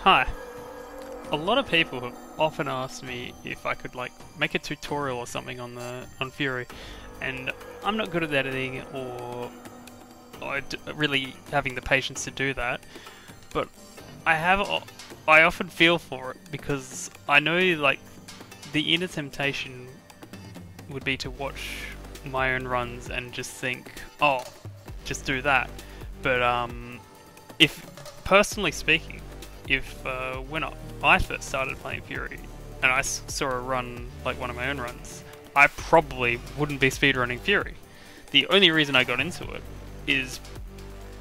Hi. A lot of people have often asked me if I could like make a tutorial or something on Furi, and I'm not good at editing or really having the patience to do that. But I often feel for it because I know like the inner temptation would be to watch my own runs and just think, oh, just do that. But if personally speaking, if when I first started playing Furi and I saw a run like one of my own runs, I probably wouldn't be speedrunning Furi. The only reason I got into it is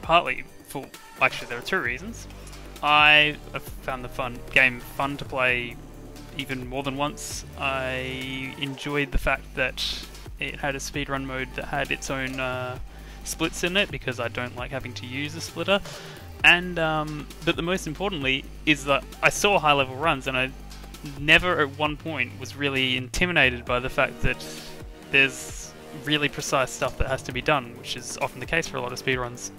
partly for, actually there are two reasons. I have found the game fun to play even more than once. I enjoyed the fact that it had a speedrun mode that had its own splits in it, because I don't like having to use a splitter. And but the most importantly is that I saw high level runs and I never at one point was really intimidated by the fact that there's really precise stuff that has to be done, which is often the case for a lot of speedruns.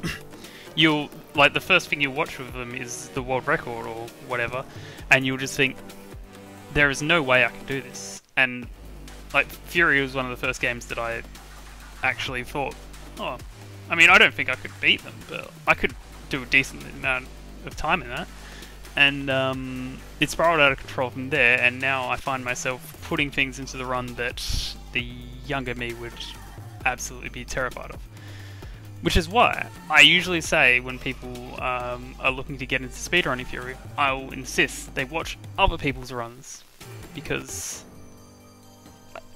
You'll, like, the first thing you'll watch with them is the world record or whatever, and you'll just think, there is no way I can do this. And like Furi was one of the first games that I actually thought, oh, I mean, I don't think I could beat them, but I could do a decent amount of time in that. And it spiraled out of control from there, and now I find myself putting things into the run that the younger me would absolutely be terrified of. Which is why I usually say when people are looking to get into speedrunning Furi, I will insist they watch other people's runs, because,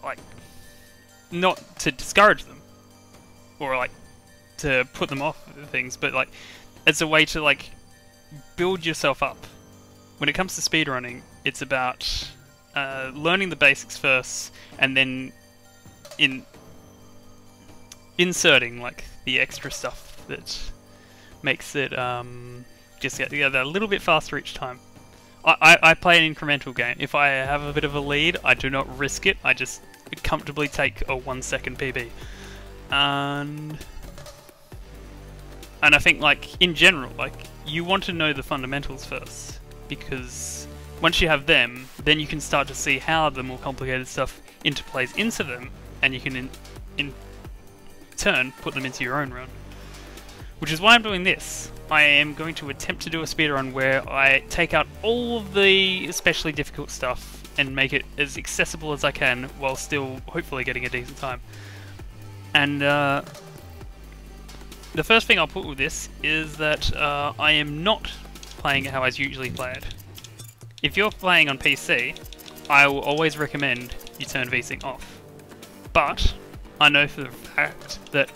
like, not to discourage them or like to put them off things, but like it's a way to like build yourself up. When it comes to speedrunning, it's about learning the basics first, and then inserting like the extra stuff that makes it just get together a little bit faster each time. I play an incremental game. If I have a bit of a lead, I do not risk it. I just comfortably take a 1 second PB. And I think, like, in general, like, you want to know the fundamentals first, because once you have them, then you can start to see how the more complicated stuff interplays into them, and you can in turn put them into your own run. Which is why I'm doing this. I am going to attempt to do a speedrun where I take out all of the especially difficult stuff and make it as accessible as I can, while still hopefully getting a decent time. And the first thing I'll put with this is that I am not playing it how I usually play it. If you're playing on PC, I will always recommend you turn VSync off. But I know for the fact that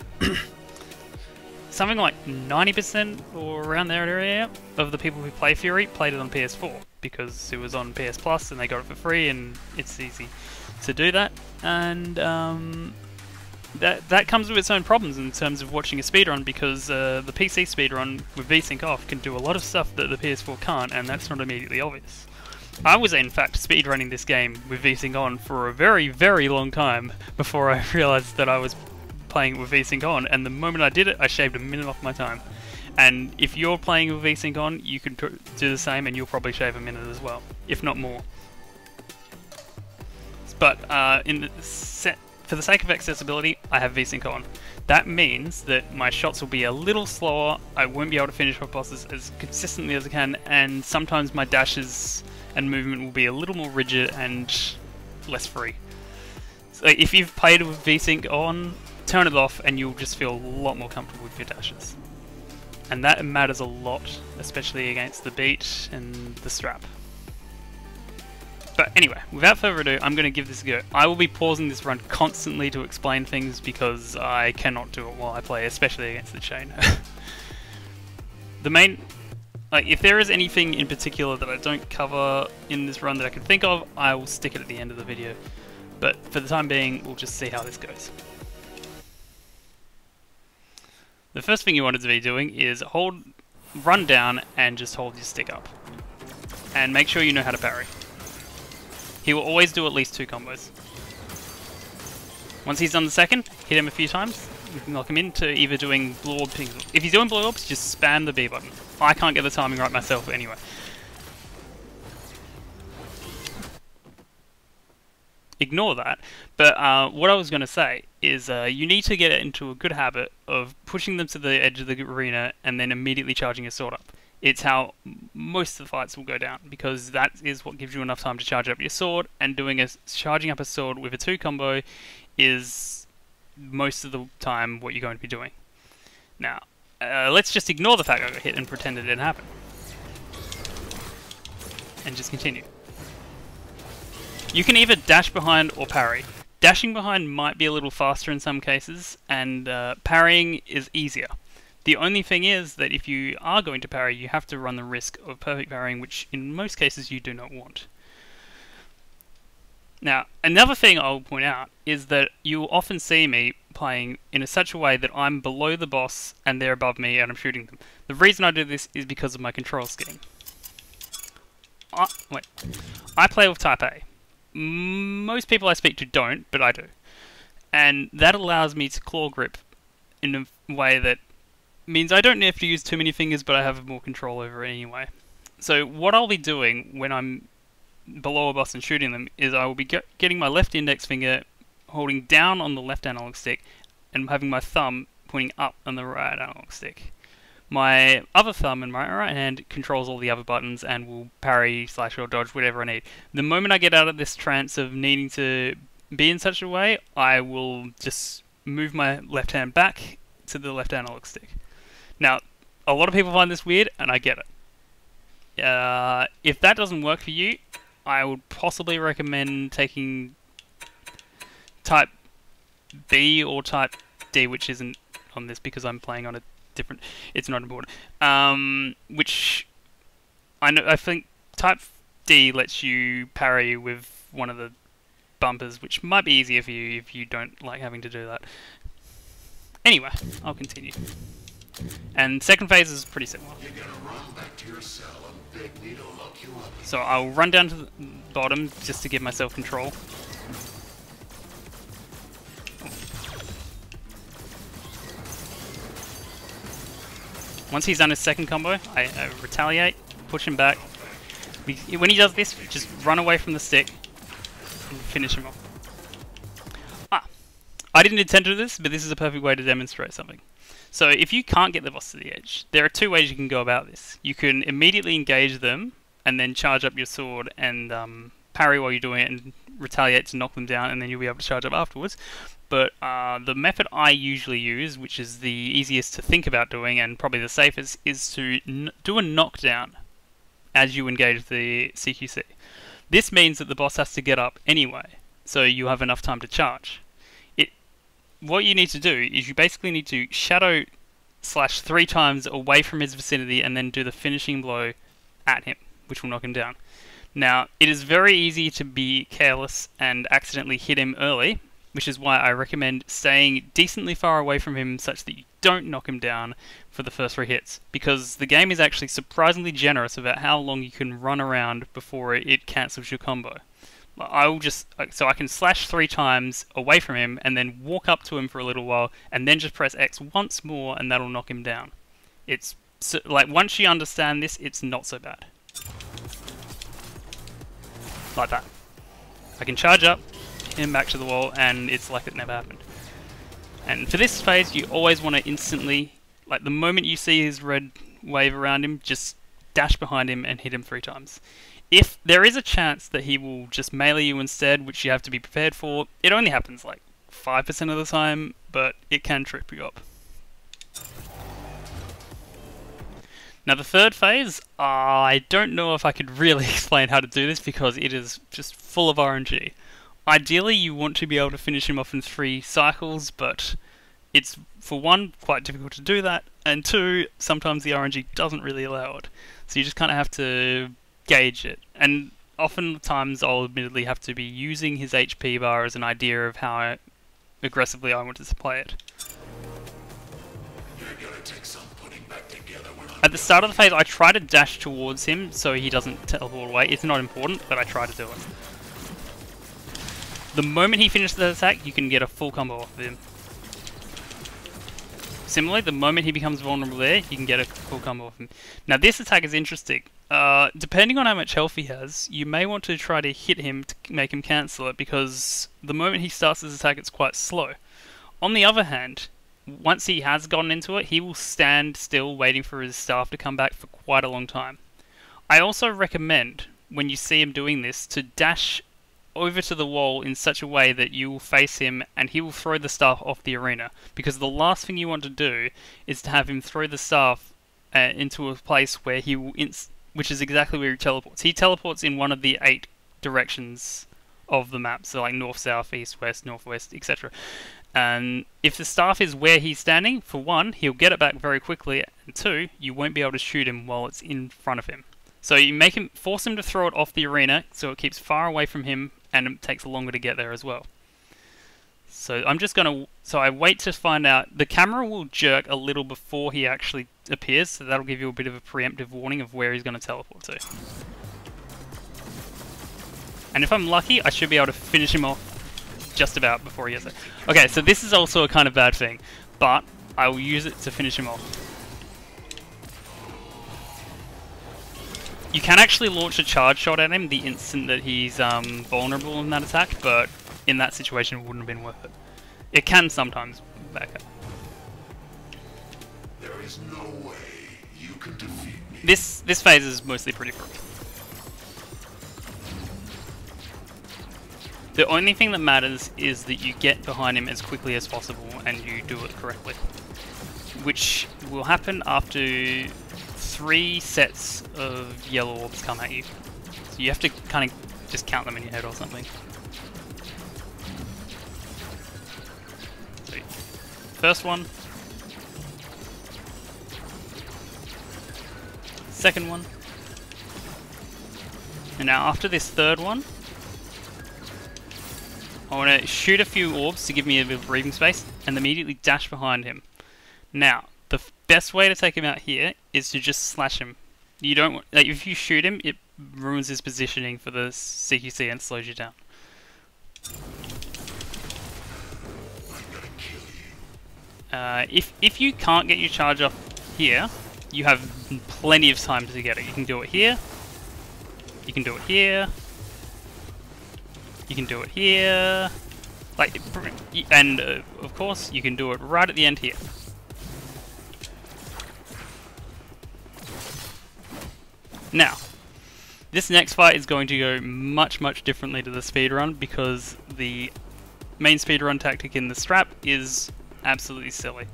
something like 90% or around that area of the people who play Furi played it on PS4, because it was on PS Plus and they got it for free and it's easy to do that. And that comes with its own problems in terms of watching a speedrun, because the PC speedrun with VSync off can do a lot of stuff that the PS4 can't, and that's not immediately obvious. I was in fact speedrunning this game with VSync on for a very, very long time before I realised that I was playing it with VSync on, and the moment I did it, I shaved a minute off my time. And if you're playing with VSync on, you can do the same, and you'll probably shave a minute as well, if not more. But for the sake of accessibility, I have VSync on. That means that my shots will be a little slower, I won't be able to finish my bosses as consistently as I can, and sometimes my dashes and movement will be a little more rigid and less free. So if you've played with VSync on, turn it off and you'll just feel a lot more comfortable with your dashes. And that matters a lot, especially against the beat and the strap. But anyway, without further ado, I'm going to give this a go. I will be pausing this run constantly to explain things, because I cannot do it while I play, especially against the chain. The main... like, if there is anything in particular that I don't cover in this run that I can think of, I will stick it at the end of the video. But for the time being, we'll just see how this goes. The first thing you wanted to be doing is run down and just hold your stick up. And make sure you know how to parry. He will always do at least 2 combos. Once he's done the second, hit him a few times. You can lock him into either doing blue orb pings. If he's doing blue orbs, just spam the B button. I can't get the timing right myself anyway. ignore that. But what I was going to say is you need to get into a good habit of pushing them to the edge of the arena and then immediately charging your sword up. It's how most of the fights will go down, because that is what gives you enough time to charge up your sword, and charging up a sword with a 2 combo is most of the time what you're going to be doing. Now, let's just ignore the fact I got hit and pretend it didn't happen. And just continue. You can either dash behind or parry. Dashing behind might be a little faster in some cases, and parrying is easier. The only thing is that if you are going to parry, you have to run the risk of perfect parrying, which in most cases you do not want. Now, another thing I'll point out is that you'll often see me playing in such a way that I'm below the boss and they're above me and I'm shooting them. The reason I do this is because of my control scheme. I play with type A. Most people I speak to don't, but I do. And that allows me to claw grip in a way that means I don't have to use too many fingers, but I have more control over it anyway. So what I'll be doing when I'm below a boss and shooting them is I will be getting my left index finger holding down on the left analog stick and having my thumb pointing up on the right analog stick. My other thumb in my right hand controls all the other buttons and will parry, slash or dodge, whatever I need. The moment I get out of this trance of needing to be in such a way, I will just move my left hand back to the left analog stick. Now, a lot of people find this weird, and I get it. If that doesn't work for you, I would possibly recommend taking type B or type D, which isn't on this because I'm playing on a different... It's not important. Which I think type D lets you parry with one of the bumpers, which might be easier for you if you don't like having to do that. Anyway, I'll continue. And second phase is pretty similar. So I'll run down to the bottom just to give myself control. Once he's done his second combo, I retaliate, push him back. When he does this, just run away from the stick and finish him off. I didn't intend to do this, but this is a perfect way to demonstrate something. So if you can't get the boss to the edge, there are 2 ways you can go about this. You can immediately engage them and then charge up your sword and parry while you're doing it and retaliate to knock them down, and then you'll be able to charge up afterwards. But the method I usually use, which is the easiest to think about doing and probably the safest, is to do a knockdown as you engage the CQC. This means that the boss has to get up anyway, so you have enough time to charge. What you need to do is you basically need to shadow slash 3 times away from his vicinity and then do the finishing blow at him, which will knock him down. Now, it is very easy to be careless and accidentally hit him early, which is why I recommend staying decently far away from him such that you don't knock him down for the first 3 hits, because the game is actually surprisingly generous about how long you can run around before it cancels your combo. So I can slash 3 times away from him and then walk up to him for a little while and then just press X once more and that'll knock him down. It's like, once you understand this, it's not so bad. Like that. I can charge up, hit him back to the wall, and it's like it never happened. And for this phase, you always want to instantly, like the moment you see his red wave around him, just dash behind him and hit him 3 times. If there is a chance that he will just melee you instead, which you have to be prepared for, it only happens like 5% of the time, but it can trip you up. Now the third phase, I don't know if I could really explain how to do this because it is just full of RNG. Ideally you want to be able to finish him off in 3 cycles, but it's, for 1, quite difficult to do that, and 2, sometimes the RNG doesn't really allow it. So you just kind of have to gauge it, and oftentimes I'll admittedly have to be using his HP bar as an idea of how aggressively I want to play it. At the start of the phase I try to dash towards him so he doesn't teleport away. It's not important, but I try to do it. The moment he finishes the attack, you can get a full combo off of him. Similarly, the moment he becomes vulnerable there, you can get a full combo off him. Now this attack is interesting. Depending on how much health he has, you may want to try to hit him to make him cancel it, because the moment he starts his attack, it's quite slow. On the other hand, once he has gotten into it, he will stand still waiting for his staff to come back for quite a long time. I also recommend, when you see him doing this, to dash over to the wall in such a way that you will face him and he will throw the staff off the arena, because the last thing you want to do is to have him throw the staff into a place where he will which is exactly where he teleports. He teleports in one of the 8 directions of the map, so like north, south, east, west, northwest, etc. And if the staff is where he's standing, for one, he'll get it back very quickly, and 2, you won't be able to shoot him while it's in front of him. So you force him to throw it off the arena, so it keeps far away from him, and it takes longer to get there as well. So I wait to find out. The camera will jerk a little before he actually appears, so that'll give you a bit of a preemptive warning of where he's going to teleport to. And if I'm lucky, I should be able to finish him off just about before he gets there. Okay, so this is also a kind of bad thing, but I will use it to finish him off. You can actually launch a charge shot at him the instant that he's vulnerable in that attack, but in that situation it wouldn't have been worth it. It can sometimes back up. There is no way you can defeat me. This phase is mostly pretty free. The only thing that matters is that you get behind him as quickly as possible and you do it correctly, which will happen after 3 sets of yellow orbs come at you. So you have to kind of just count them in your head or something. So, first one. Second one. And now after this third one, I want to shoot a few orbs to give me a bit of breathing space and immediately dash behind him. Now, the best way to take him out here is to just slash him. You don't want, like, if you shoot him, it ruins his positioning for the CQC and slows you down. If you can't get your charge off here, you have plenty of time to get it. You can do it here. You can do it here. You can do it here. Like, and of course, you can do it right at the end here. Now, this next fight is going to go much, much differently to the speedrun, because the main speedrun tactic in the strap is absolutely silly.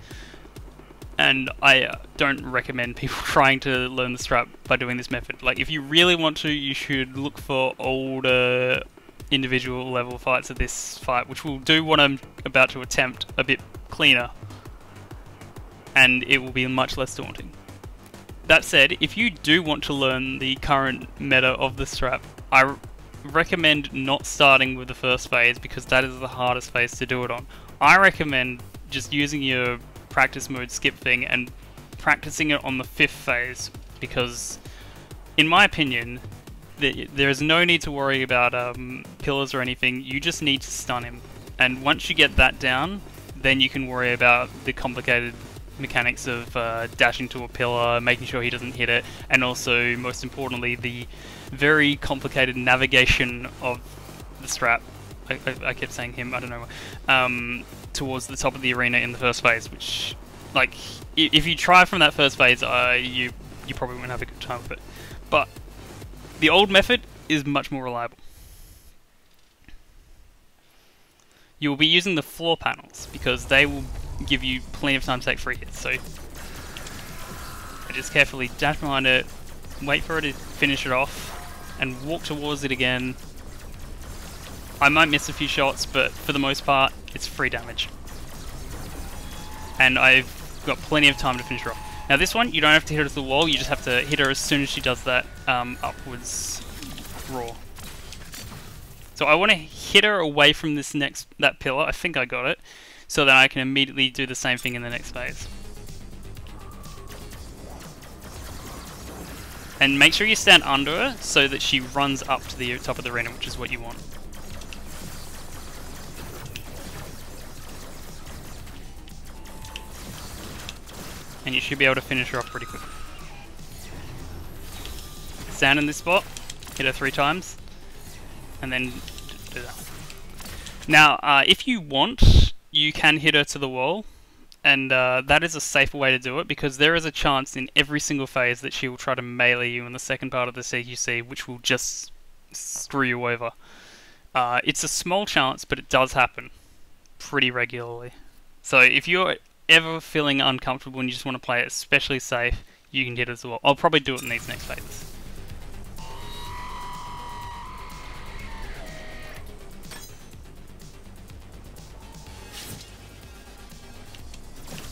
And I don't recommend people trying to learn the strap by doing this method. Like, if you really want to, you should look for older individual level fights of this fight, which will do what I'm about to attempt a bit cleaner. And it will be much less daunting. That said, if you do want to learn the current meta of the strap, I recommend not starting with the first phase, because that is the hardest phase to do it on. I recommend just using your practice mode skip thing and practicing it on the 5th phase, because in my opinion there is no need to worry about pillars or anything. You just need to stun him, and once you get that down, then you can worry about the complicated mechanics of dashing to a pillar, making sure he doesn't hit it, and also, most importantly, the very complicated navigation of the strap. I kept saying him, I don't know, towards the top of the arena in the first phase, which, like, if you try from that first phase, you probably won't have a good time with it. But the old method is much more reliable. You will be using the floor panels, because they will give you plenty of time to take free hits. So I just carefully dash behind it, wait for it to finish it off, and walk towards it again. I might miss a few shots, but for the most part, it's free damage. And I've got plenty of time to finish her off. Now this one, you don't have to hit her to the wall, you just have to hit her as soon as she does that upwards roar. So I want to hit her away from that pillar, I think I got it, so that I can immediately do the same thing in the next phase. And make sure you stand under her so that she runs up to the top of the arena, which is what you want. And you should be able to finish her off pretty quickly. stand in this spot, hit her 3 times, and then do that. Now, if you want, you can hit her to the wall, and that is a safer way to do it, because there is a chance in every single phase that she will try to melee you in the second part of the CQC, which will just screw you over. It's a small chance, but it does happen pretty regularly. So if you're ever feeling uncomfortable and you just want to play it especially safe, you can hit it as well. I'll probably do it in these next phases.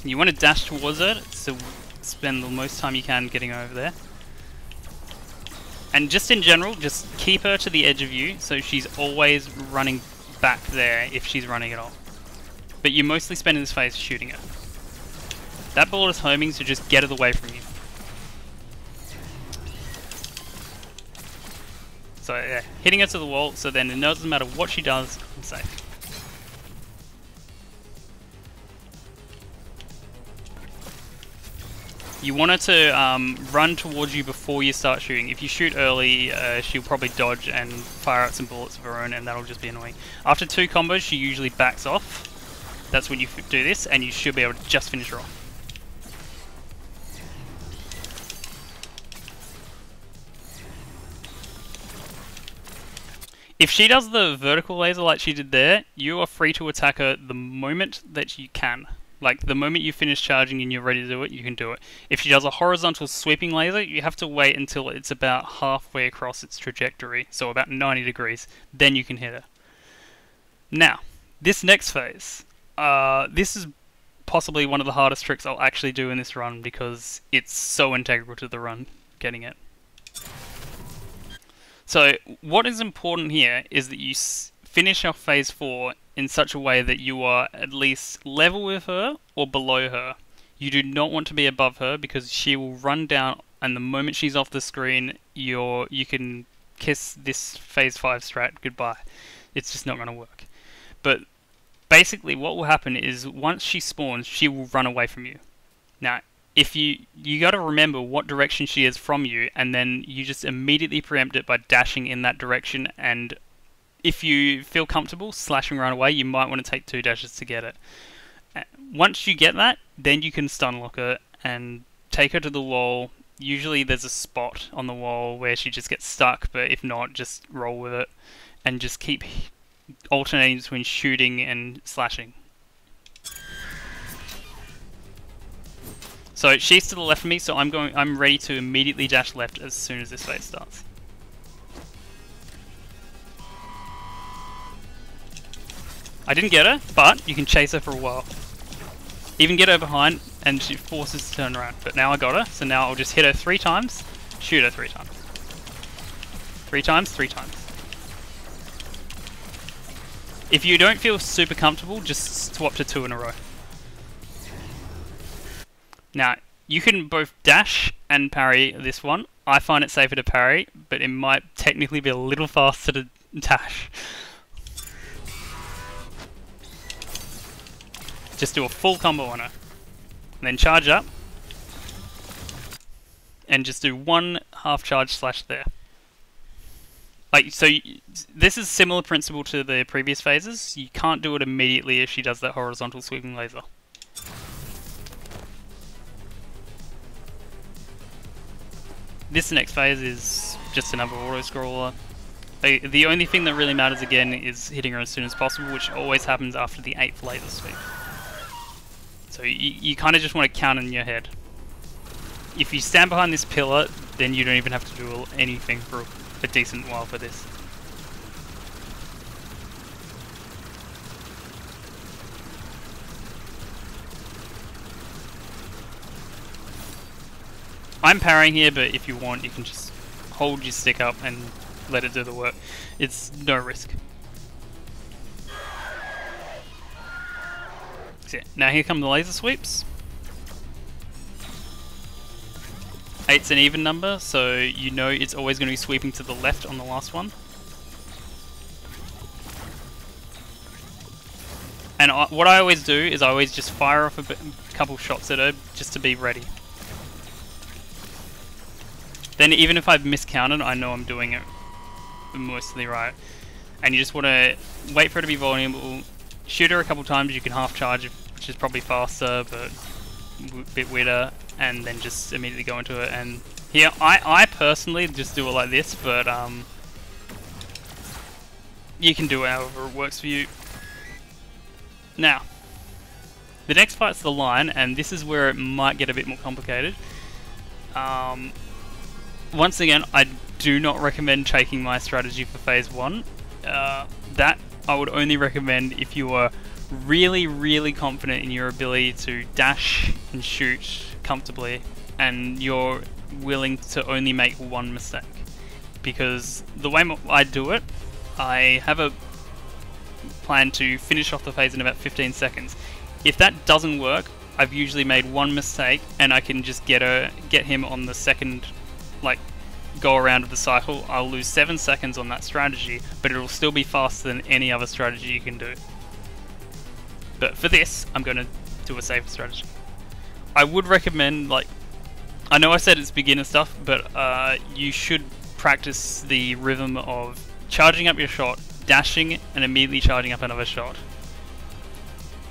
You want to dash towards it, so spend the most time you can getting over there. And just in general, just keep her to the edge of you, so she's always running back there if she's running at all. But you mostly spend in this phase shooting her. That bullet is homing, so just get it away from you. So yeah, hitting her to the wall, so then it doesn't matter what she does, I'm safe. You want her to run towards you before you start shooting. If you shoot early, she'll probably dodge and fire out some bullets of her own, and that'll just be annoying. After 2 combos, she usually backs off. That's when you do this, and you should be able to just finish her off. If she does the vertical laser like she did there, you are free to attack her the moment that you can. Like, the moment you finish charging and you're ready to do it, you can do it. If she does a horizontal sweeping laser, you have to wait until it's about halfway across its trajectory, so about 90 degrees, then you can hit her. Now, this next phase, this is possibly one of the hardest tricks I'll actually do in this run, because it's so integral to the run, getting it. So, what is important here is that you finish off phase 4 in such a way that you are at least level with her or below her. You do not want to be above her, because she will run down, and the moment she's off the screen, you can kiss this phase 5 strat goodbye. It's just not going to work. But basically what will happen is once she spawns, she will run away from you. Now, if you got to remember what direction she is from you, and then you just immediately preempt it by dashing in that direction, and if you feel comfortable slashing run away, you might want to take 2 dashes to get it. Once you get that, then you can stun lock her and take her to the wall. Usually there's a spot on the wall where she just gets stuck, but if not, just roll with it and just keep alternating between shooting and slashing. So she's to the left of me, so I'm ready to immediately dash left as soon as this phase starts. I didn't get her, but you can chase her for a while. Even get her behind, and she forces to turn around. But now I got her, so now I'll just hit her 3 times, shoot her 3 times. 3 times, 3 times. If you don't feel super comfortable, just swap to 2 in a row. Now, you can both dash and parry this one. I find it safer to parry, but it might technically be a little faster to dash. Just do a full combo on her. And then charge up. And just do 1 half charge slash there. Like, so this is similar principle to the previous phases. You can't do it immediately if she does that horizontal sweeping laser. This next phase is just another auto-scroller. The only thing that really matters again is hitting her as soon as possible, which always happens after the 8th laser sweep. So you kind of just want to count in your head. If you stand behind this pillar, then you don't even have to do anything for a decent while for this. I'm parrying here, but if you want, you can just hold your stick up and let it do the work. It's no risk. So yeah, now here come the laser sweeps. 8's an even number, so you know it's always going to be sweeping to the left on the last one. And what I always do is I always just fire off a couple shots at her just to be ready. then even if I've miscounted, I know I'm doing it mostly right. And you just want to wait for it to be vulnerable, shoot her a couple times, you can half charge, which is probably faster, but a bit weirder, and then just immediately go into it. And here, I personally just do it like this, but you can do it however it works for you. Now, the next fight's the line, and this is where it might get a bit more complicated. Once again, I do not recommend taking my strategy for phase 1. That I would only recommend if you are really, really confident in your ability to dash and shoot comfortably, and you're willing to only make one mistake. Because the way I do it, I have a plan to finish off the phase in about 15 seconds. If that doesn't work, I've usually made one mistake, and I can just get him on the second, like, go around of the cycle. I'll lose 7 seconds on that strategy, but it'll still be faster than any other strategy you can do. But for this, I'm going to do a safer strategy. I would recommend, like, I know I said it's beginner stuff, but you should practice the rhythm of charging up your shot, dashing, and immediately charging up another shot.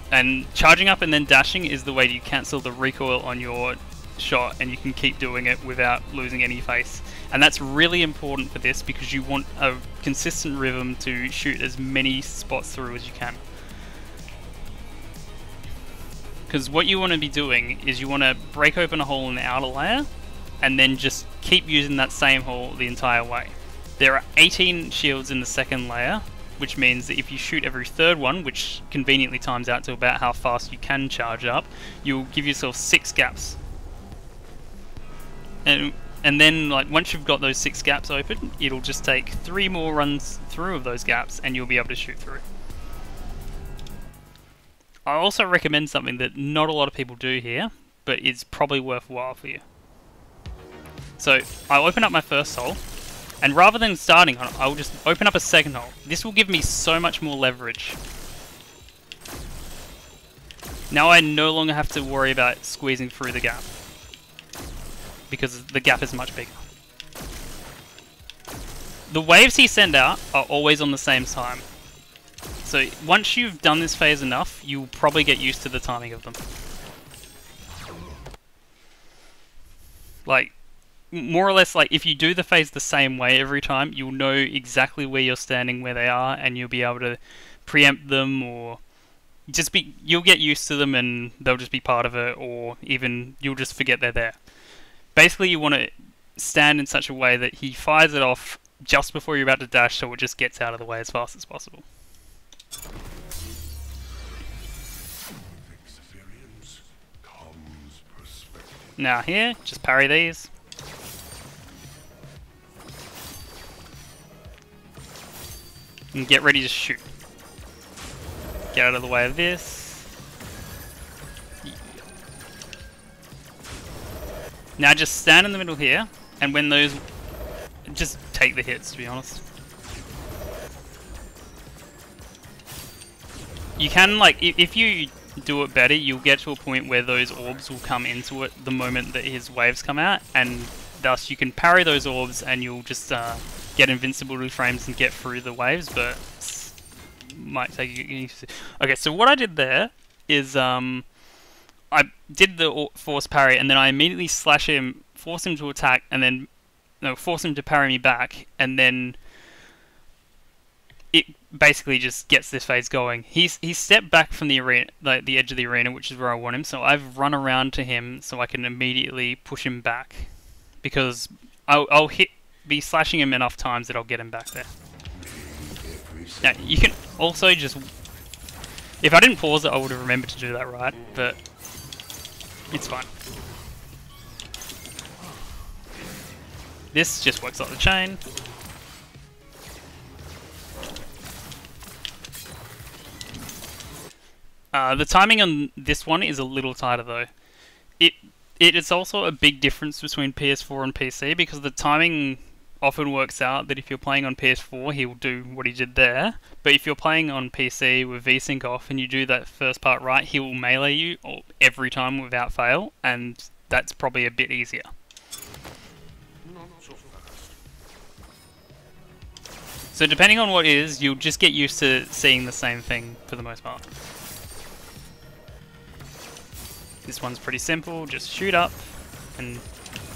And charging up and then dashing is the way you cancel the recoil on your shot, and you can keep doing it without losing any face. And that's really important for this, because you want a consistent rhythm to shoot as many spots through as you can. Because what you want to be doing is you want to break open a hole in the outer layer, and then just keep using that same hole the entire way. There are 18 shields in the second layer, which means that if you shoot every third one, which conveniently times out to about how fast you can charge up, you'll give yourself 6 gaps. And then, like, once you've got those 6 gaps open, it'll just take 3 more runs through of those gaps, and you'll be able to shoot through. I also recommend something that not a lot of people do here, but it's probably worthwhile for you. So, I'll open up my first hole, and rather than starting on it, I'll just open up a second hole. This will give me so much more leverage. Now I no longer have to worry about squeezing through the gap, because the gap is much bigger. The waves he sends out are always on the same time. So once you've done this phase enough, you'll probably get used to the timing of them. Like, more or less, like, if you do the phase the same way every time, you'll know exactly where you're standing, where they are, and you'll be able to preempt them, or you'll get used to them and they'll just be part of it, or even you'll just forget they're there. Basically, you want to stand in such a way that he fires it off just before you're about to dash, so it just gets out of the way as fast as possible. Now here, just parry these. And get ready to shoot. Get out of the way of this. Now just stand in the middle here, and when those... just take the hits, to be honest. You can, like, if you do it better, you'll get to a point where those orbs will come into it the moment that his waves come out, and thus you can parry those orbs and you'll just get invincibility frames and get through the waves, but might take you... Okay, so what I did there is I did the force parry, and then I immediately slash him, force him to attack, and then force him to parry me back, and then it basically just gets this phase going. He's stepped back from the arena, like the edge of the arena, which is where I want him, so I've run around to him so I can immediately push him back, because I'll be slashing him enough times that I'll get him back there. Now, you can also just... If I didn't pause it, I would have remembered to do that right, but it's fine. This just works like the chain. The timing on this one is a little tighter though. It is also a big difference between PS4 and PC, because the timing often works out that if you're playing on PS4 he'll do what he did there, but if you're playing on PC with VSync off and you do that first part right, he will melee you every time without fail, and that's probably a bit easier. So depending on what it is, you'll just get used to seeing the same thing for the most part. This one's pretty simple, just shoot up and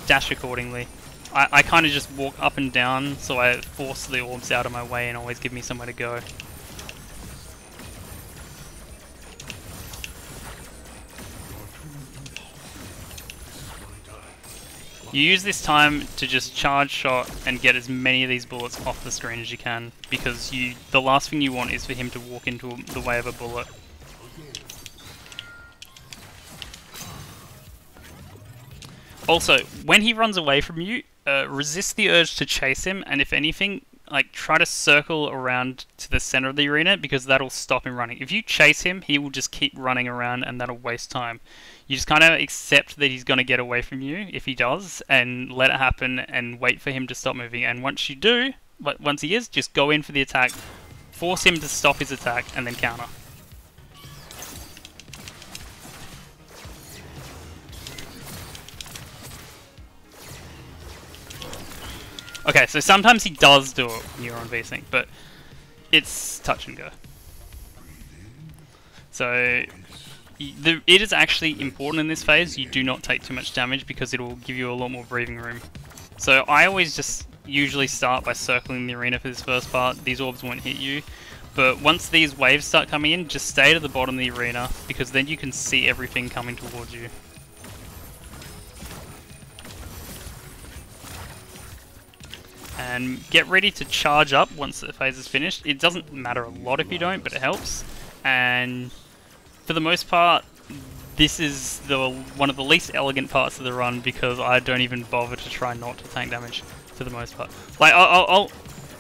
dash accordingly. I kind of just walk up and down, so I force the orbs out of my way and always give me somewhere to go. You use this time to just charge shot and get as many of these bullets off the screen as you can, because the last thing you want is for him to walk into the way of a bullet. Also, when he runs away from you, resist the urge to chase him, and if anything, like try to circle around to the center of the arena, because that'll stop him running. If you chase him, he will just keep running around and that'll waste time. You just kind of accept that he's going to get away from you if he does, and let it happen and wait for him to stop moving. And once you do, once he is, just go in for the attack, force him to stop his attack, and then counter. Okay, so sometimes he does do it when you're on V-Sync, but it's touch and go. So it is actually important in this phase you do not take too much damage, because it will give you a lot more breathing room. So I always just usually start by circling the arena for this first part. These orbs won't hit you, but once these waves start coming in, just stay to the bottom of the arena, because then you can see everything coming towards you. And get ready to charge up once the phase is finished. It doesn't matter a lot if you don't, but it helps. And for the most part, this is one of the least elegant parts of the run, because I don't even bother to try not to tank damage for the most part. Like,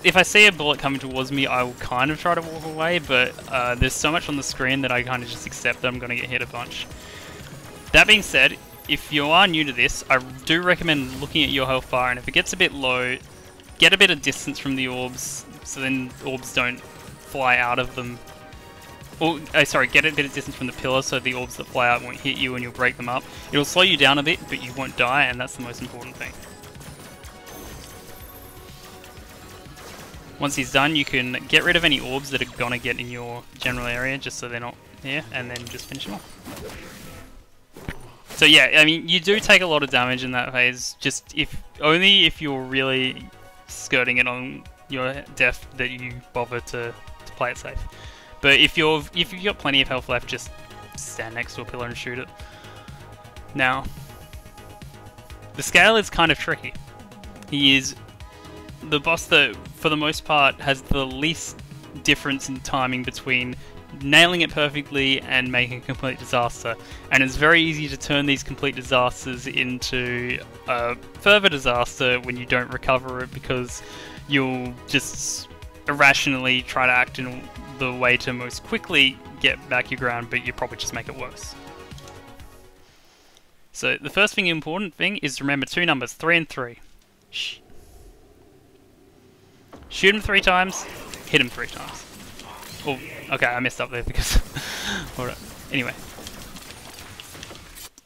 if I see a bullet coming towards me, I will kind of try to walk away, but there's so much on the screen that I kind of just accept that I'm going to get hit a bunch. That being said, if you are new to this, I do recommend looking at your health bar, and if it gets a bit low, get a bit of distance from the orbs, so then orbs don't fly out of them. Or, sorry, get a bit of distance from the pillar so the orbs that fly out won't hit you and you'll break them up. It'll slow you down a bit, but you won't die, and that's the most important thing. Once he's done, you can get rid of any orbs that are gonna get in your general area, just so they're not here, and then just finish them off. So yeah, I mean, you do take a lot of damage in that phase, just only if you're really skirting it on your death that you bother to play it safe. But if you've got plenty of health left, just stand next to a pillar and shoot it. Now, the scale is kind of tricky. He is the boss that, for the most part, has the least difference in timing between nailing it perfectly and making a complete disaster. And it's very easy to turn these complete disasters into a further disaster when you don't recover it, because you'll just irrationally try to act in the way to most quickly get back your ground, but you probably just make it worse. So the first important thing is to remember two numbers, 3 and 3. Shoot him 3 times, hit him 3 times. Oh, okay, I messed up there because... Alright, anyway.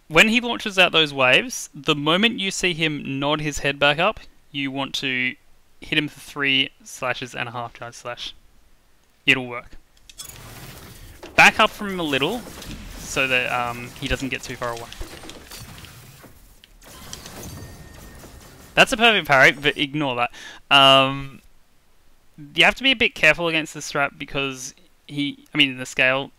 When he launches out those waves, the moment you see him nod his head back up, you want to hit him for 3 slashes and a half charge slash. It'll work. Back up from him a little, so that he doesn't get too far away. That's a perfect parry, but ignore that. You have to be a bit careful against the strat, because the scale,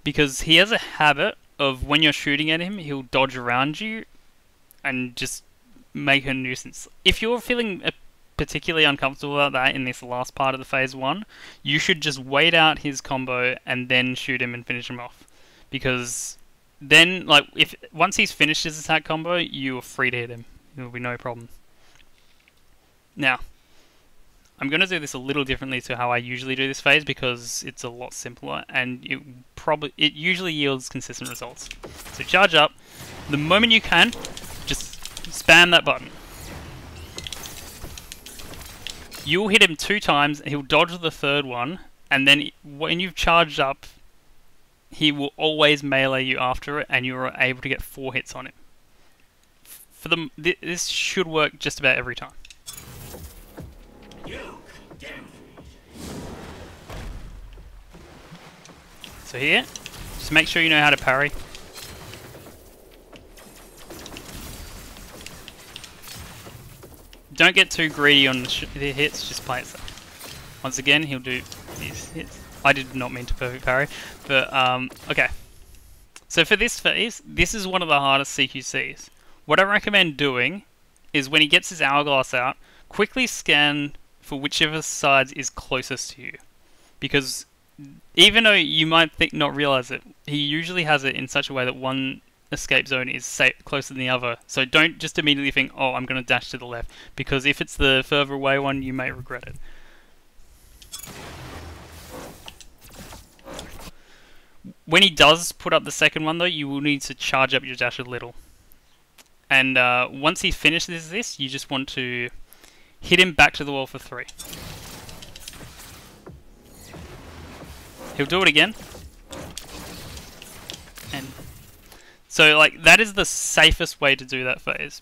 because he has a habit of, when you're shooting at him, he'll dodge around you and just make a nuisance. If you're feeling particularly uncomfortable about that in this last part of the phase 1, you should just wait out his combo and then shoot him and finish him off. Because then, like, once he's finished his attack combo, you are free to hit him. There will be no problem. Now, I'm going to do this a little differently to how I usually do this phase, because it's a lot simpler and it usually yields consistent results. So charge up. The moment you can, just spam that button. You'll hit him 2 times, he'll dodge the 3rd one, and then when you've charged up, he will always melee you after it, and you're able to get 4 hits on him. This should work just about every time. So here, just make sure you know how to parry. Don't get too greedy on the hits, just play it safe. Once again, he'll do these hits. I did not mean to perfect parry, but okay. So for this phase, this is one of the hardest CQCs. What I recommend doing is when he gets his hourglass out, quickly scan for whichever side is closest to you. Because even though you might not realize it, he usually has it in such a way that one escape zone is closer than the other. So don't just immediately think, oh, I'm going to dash to the left. Because if it's the further away one, you may regret it. When he does put up the second one though, you will need to charge up your dash a little. And once he finishes this, you just want to hit him back to the wall for 3. He'll do it again. And so like that is the safest way to do that phase.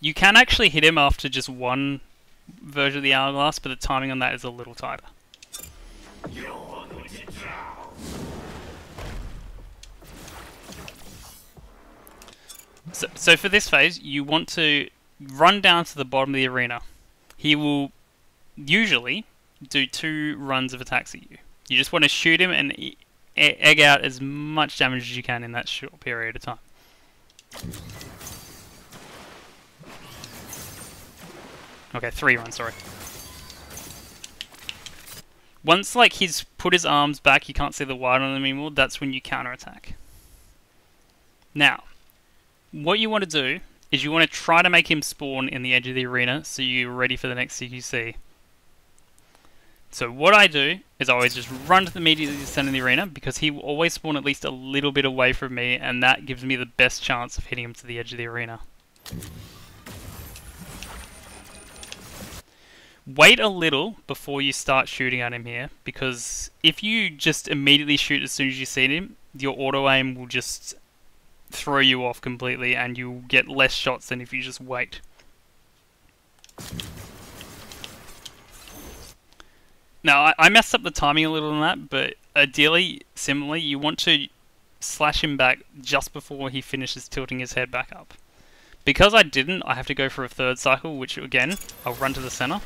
You can actually hit him after just one version of the hourglass, but the timing on that is a little tighter. So for this phase, you want to run down to the bottom of the arena. He will usually do 2 runs of attacks at you. You just want to shoot him and egg out as much damage as you can in that short period of time. Okay, 3 runs, sorry. Once like he's put his arms back, you can't see the white on them anymore, that's when you counterattack. Now, what you want to do is you want to try to make him spawn in the edge of the arena so you're ready for the next CQC. So what I do is I always just run to the immediately center of the arena because he will always spawn at least a little bit away from me, and that gives me the best chance of hitting him to the edge of the arena. Wait a little before you start shooting at him here, because if you just immediately shoot as soon as you see him, your auto aim will just throw you off completely and you'll get less shots than if you just wait. Now, I messed up the timing a little on that, but ideally, similarly, you want to slash him back just before he finishes tilting his head back up. Because I didn't, I have to go for a 3rd cycle, which again, I'll run to the center.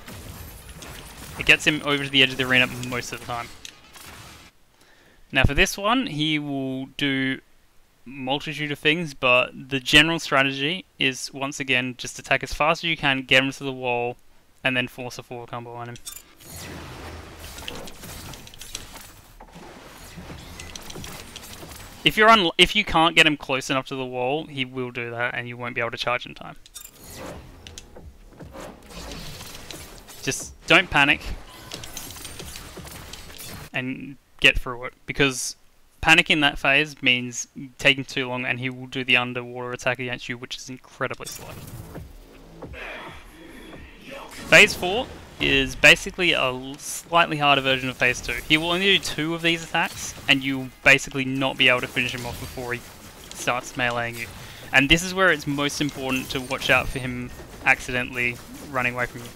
It gets him over to the edge of the arena most of the time. Now for this one, he will do multitude of things, but the general strategy is, once again, just attack as fast as you can, get him to the wall, and then force a forward combo on him. If you can't get him close enough to the wall, he will do that, and you won't be able to charge in time. Just don't panic, and get through it, because panic in that phase means taking too long, and he will do the underwater attack against you, which is incredibly slow. Phase 4 is basically a slightly harder version of Phase 2. He will only do 2 of these attacks, and you'll basically not be able to finish him off before he starts meleeing you. And this is where it's most important to watch out for him accidentally running away from you.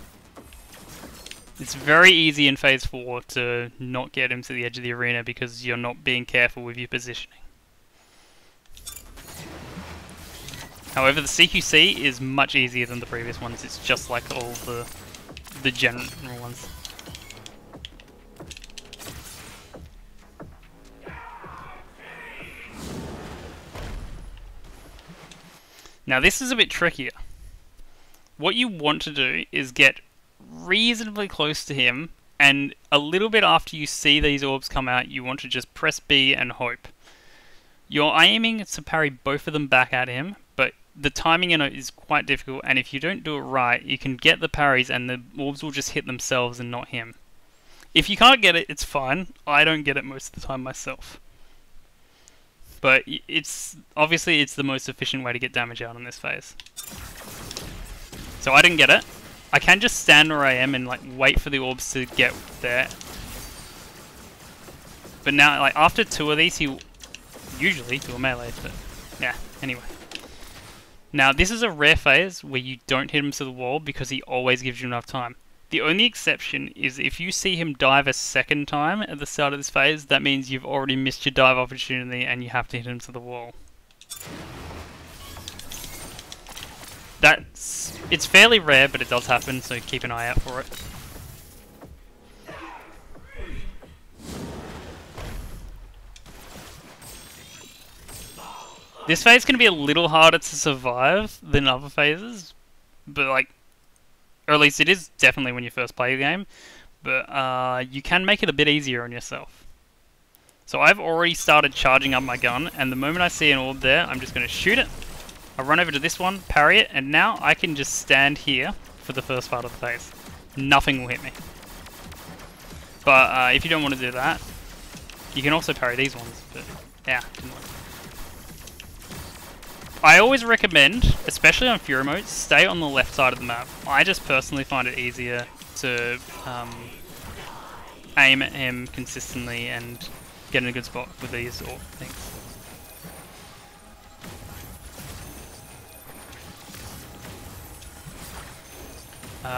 It's very easy in Phase 4 to not get him to the edge of the arena because you're not being careful with your positioning. However, the CQC is much easier than the previous ones. It's just like all the general ones. Now this is a bit trickier. What you want to do is get reasonably close to him, and a little bit after you see these orbs come out, you want to just press B and hope. You're aiming to parry both of them back at him, but the timing in it is quite difficult, and if you don't do it right, you can get the parries and the orbs will just hit themselves and not him. If you can't get it, it's fine. I don't get it most of the time myself. But obviously it's the most efficient way to get damage out in this phase. So I didn't get it. I can just stand where I am and like wait for the orbs to get there. But now, like after 2 of these, he'll usually do a melee, but yeah, anyway. Now this is a rare phase where you don't hit him to the wall because he always gives you enough time. The only exception is if you see him dive a second time at the start of this phase, that means you've already missed your dive opportunity and you have to hit him to the wall. It's fairly rare, but it does happen, so keep an eye out for it. This phase can be a little harder to survive than other phases, but like, or at least it is definitely when you first play the game, but you can make it a bit easier on yourself. So I've already started charging up my gun, and the moment I see an orb there, I'm just going to shoot it. I run over to this one, parry it, and now I can just stand here for the first part of the phase. Nothing will hit me. But if you don't want to do that, you can also parry these ones, but yeah, didn't work. I always recommend, especially on Furi mode, stay on the left side of the map. I just personally find it easier to aim at him consistently and get in a good spot with these or things.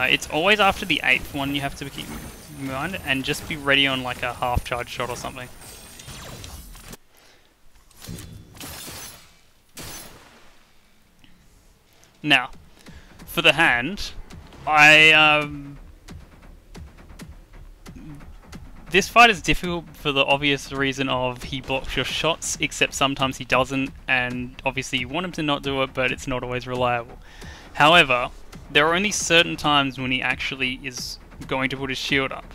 It's always after the 8th one you have to keep in mind, and just be ready on like a half charge shot or something. Now, for the hand, this fight is difficult for the obvious reason of he blocks your shots, except sometimes he doesn't, and obviously you want him to not do it, but it's not always reliable. However, there are only certain times when he actually is going to put his shield up,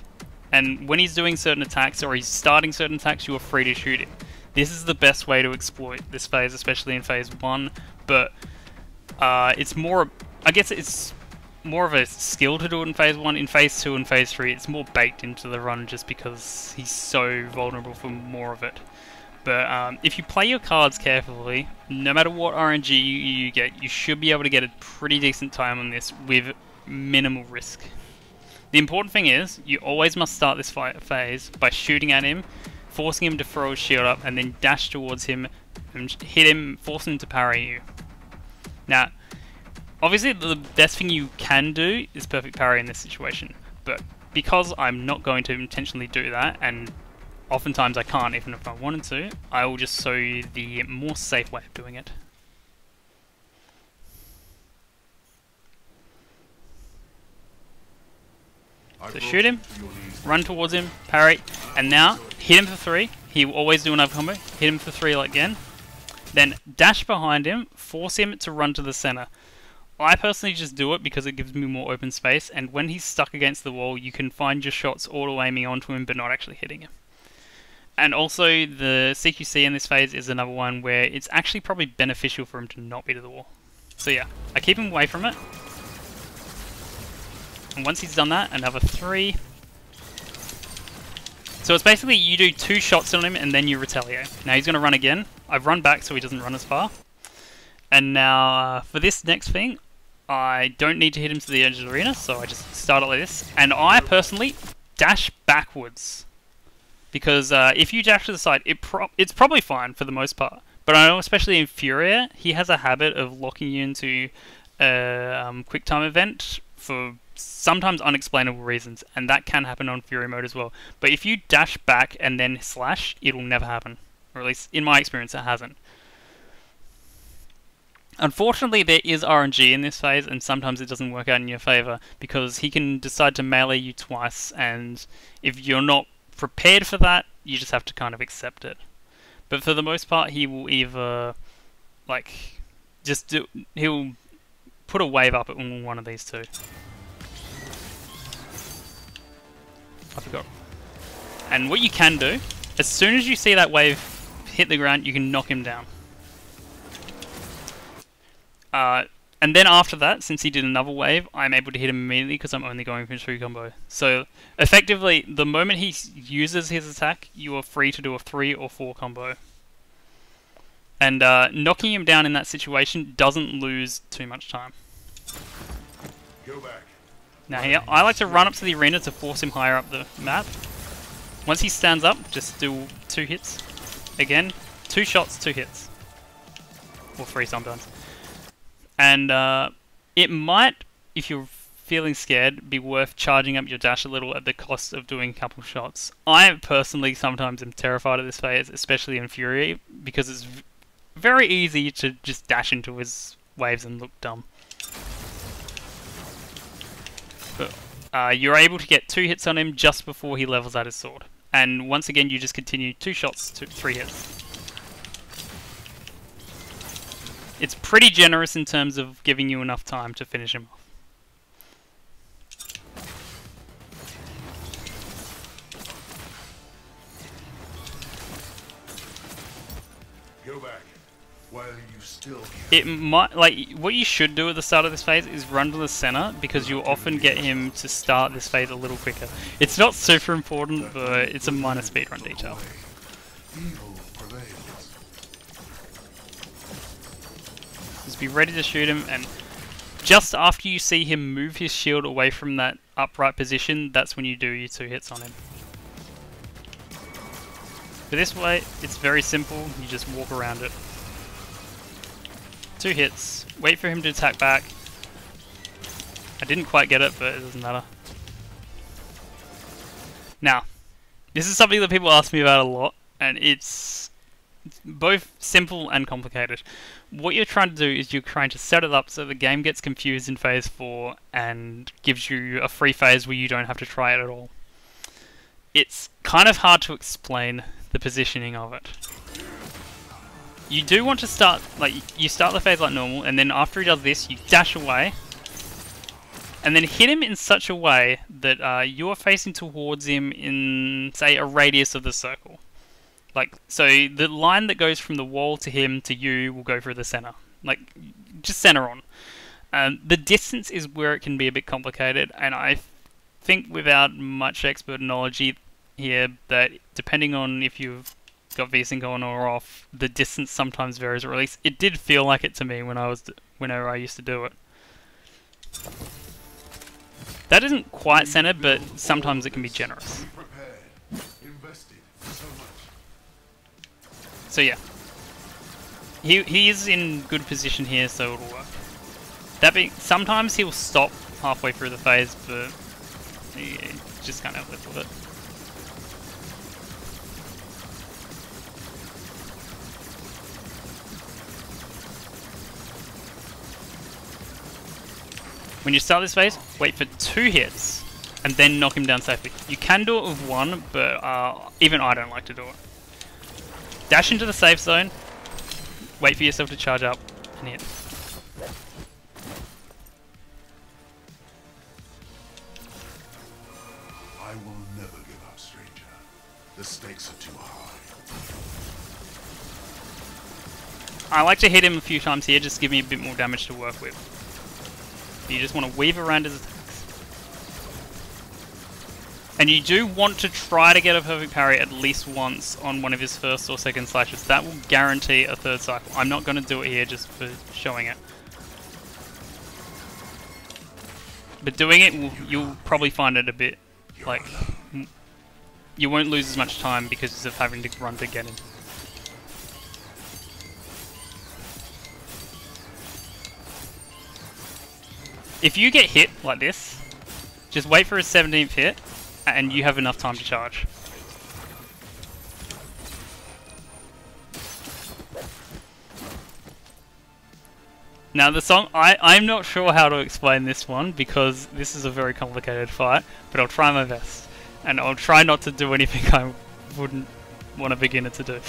and when he's doing certain attacks or he's starting certain attacks, you are free to shoot him. This is the best way to exploit this phase, especially in phase 1, but it's more, I guess it's more of a skill to do it in phase 1. In phase 2 and phase 3 it's more baked into the run just because he's so vulnerable for more of it. But if you play your cards carefully, no matter what RNG you get, you should be able to get a pretty decent time on this with minimal risk. The important thing is, you always must start this phase by shooting at him, forcing him to throw his shield up, and then dash towards him and hit him, forcing him to parry you. Now, obviously the best thing you can do is perfect parry in this situation, but because I'm not going to intentionally do that, and oftentimes I can't even if I wanted to, I will just show you the more safe way of doing it. So shoot him, run towards him, parry, and now hit him for 3. He will always do another combo. Hit him for 3 like again. Then dash behind him, force him to run to the center. I personally just do it because it gives me more open space, and when he's stuck against the wall, you can find your shots auto-aiming onto him but not actually hitting him. And also, the CQC in this phase is another one where it's actually probably beneficial for him to not be to the wall. So yeah, I keep him away from it. And once he's done that, another 3. So it's basically you do 2 shots on him and then you retaliate. Now he's going to run again. I've run back so he doesn't run as far. And now for this next thing, I don't need to hit him to the edge of the arena, so I just start it like this. And I personally dash backwards. Because if you dash to the side, it's probably fine for the most part. But I know especially in Furi, he has a habit of locking you into a quick time event for sometimes unexplainable reasons, and that can happen on Furi mode as well. But if you dash back and then slash, it'll never happen. Or at least in my experience it hasn't. Unfortunately there is RNG in this phase, and sometimes it doesn't work out in your favour, because he can decide to melee you twice, and if you're not prepared for that, you just have to kind of accept it. But for the most part, he will either like he'll put a wave up at one of these two. I forgot. And what you can do, as soon as you see that wave hit the ground, you can knock him down. And then after that, since he did another wave, I'm able to hit him immediately because I'm only going for a 3 combo. So effectively, the moment he uses his attack, you are free to do a 3 or 4 combo. And knocking him down in that situation doesn't lose too much time. Go back. Now here, I like to run up to the arena to force him higher up the map. Once he stands up, just do 2 hits. Again, 2 shots, 2 hits. Or 3 sometimes. And it might, if you're feeling scared, be worth charging up your dash a little at the cost of doing a couple shots. I personally sometimes am terrified of this phase, especially in Furi, because it's very easy to just dash into his waves and look dumb. But you're able to get 2 hits on him just before he levels out his sword. And once again, you just continue 2 shots to 3 hits. It's pretty generous in terms of giving you enough time to finish him off. Go back while you still can. It might, like, what you should do at the start of this phase is run to the center, because you'll often get him to start this phase a little quicker. It's not super important, but it's a minor speedrun detail. Evil prevails. Just be ready to shoot him, and just after you see him move his shield away from that upright position, that's when you do your 2 hits on him. But this way, it's very simple, you just walk around it. 2 hits, wait for him to attack back. I didn't quite get it, but it doesn't matter. Now, this is something that people ask me about a lot, and it's both simple and complicated. What you're trying to do is you're trying to set it up so the game gets confused in phase 4 and gives you a free phase where you don't have to try it at all. It's kind of hard to explain the positioning of it. You do want to start, like, you start the phase like normal, and then after he does this, you dash away, and then hit him in such a way that you are facing towards him in, say, a radius of the circle. Like, so the line that goes from the wall to him to you will go through the center. Like, just center on. The distance is where it can be a bit complicated, and I think without much expert knowledge here, that depending on if you've got V-Sync on or off, the distance sometimes varies, or at least it did feel like it to me whenever I used to do it. That isn't quite centered, but sometimes it can be generous. So yeah, he is in good position here, so it'll work. That being, sometimes he'll stop halfway through the phase, but you just can't live with it. When you start this phase, wait for 2 hits, and then knock him down safely. You can do it with 1, but even I don't like to do it. Dash into the safe zone, wait for yourself to charge up, and hit. I will never give up, stranger. The stakes are too high. I like to hit him a few times here, just to give me a bit more damage to work with. You just want to weave around his attacks. And you do want to try to get a perfect parry at least once on one of his first or second slashes. That will guarantee a 3rd cycle. I'm not going to do it here just for showing it. But doing it, you'll probably find it a bit, like, you won't lose as much time because of having to run to get him. If you get hit like this, just wait for his 17th hit, and you have enough time to charge. Now the song, I'm not sure how to explain this one, because this is a very complicated fight, but I'll try my best. And I'll try not to do anything I wouldn't want a beginner to do.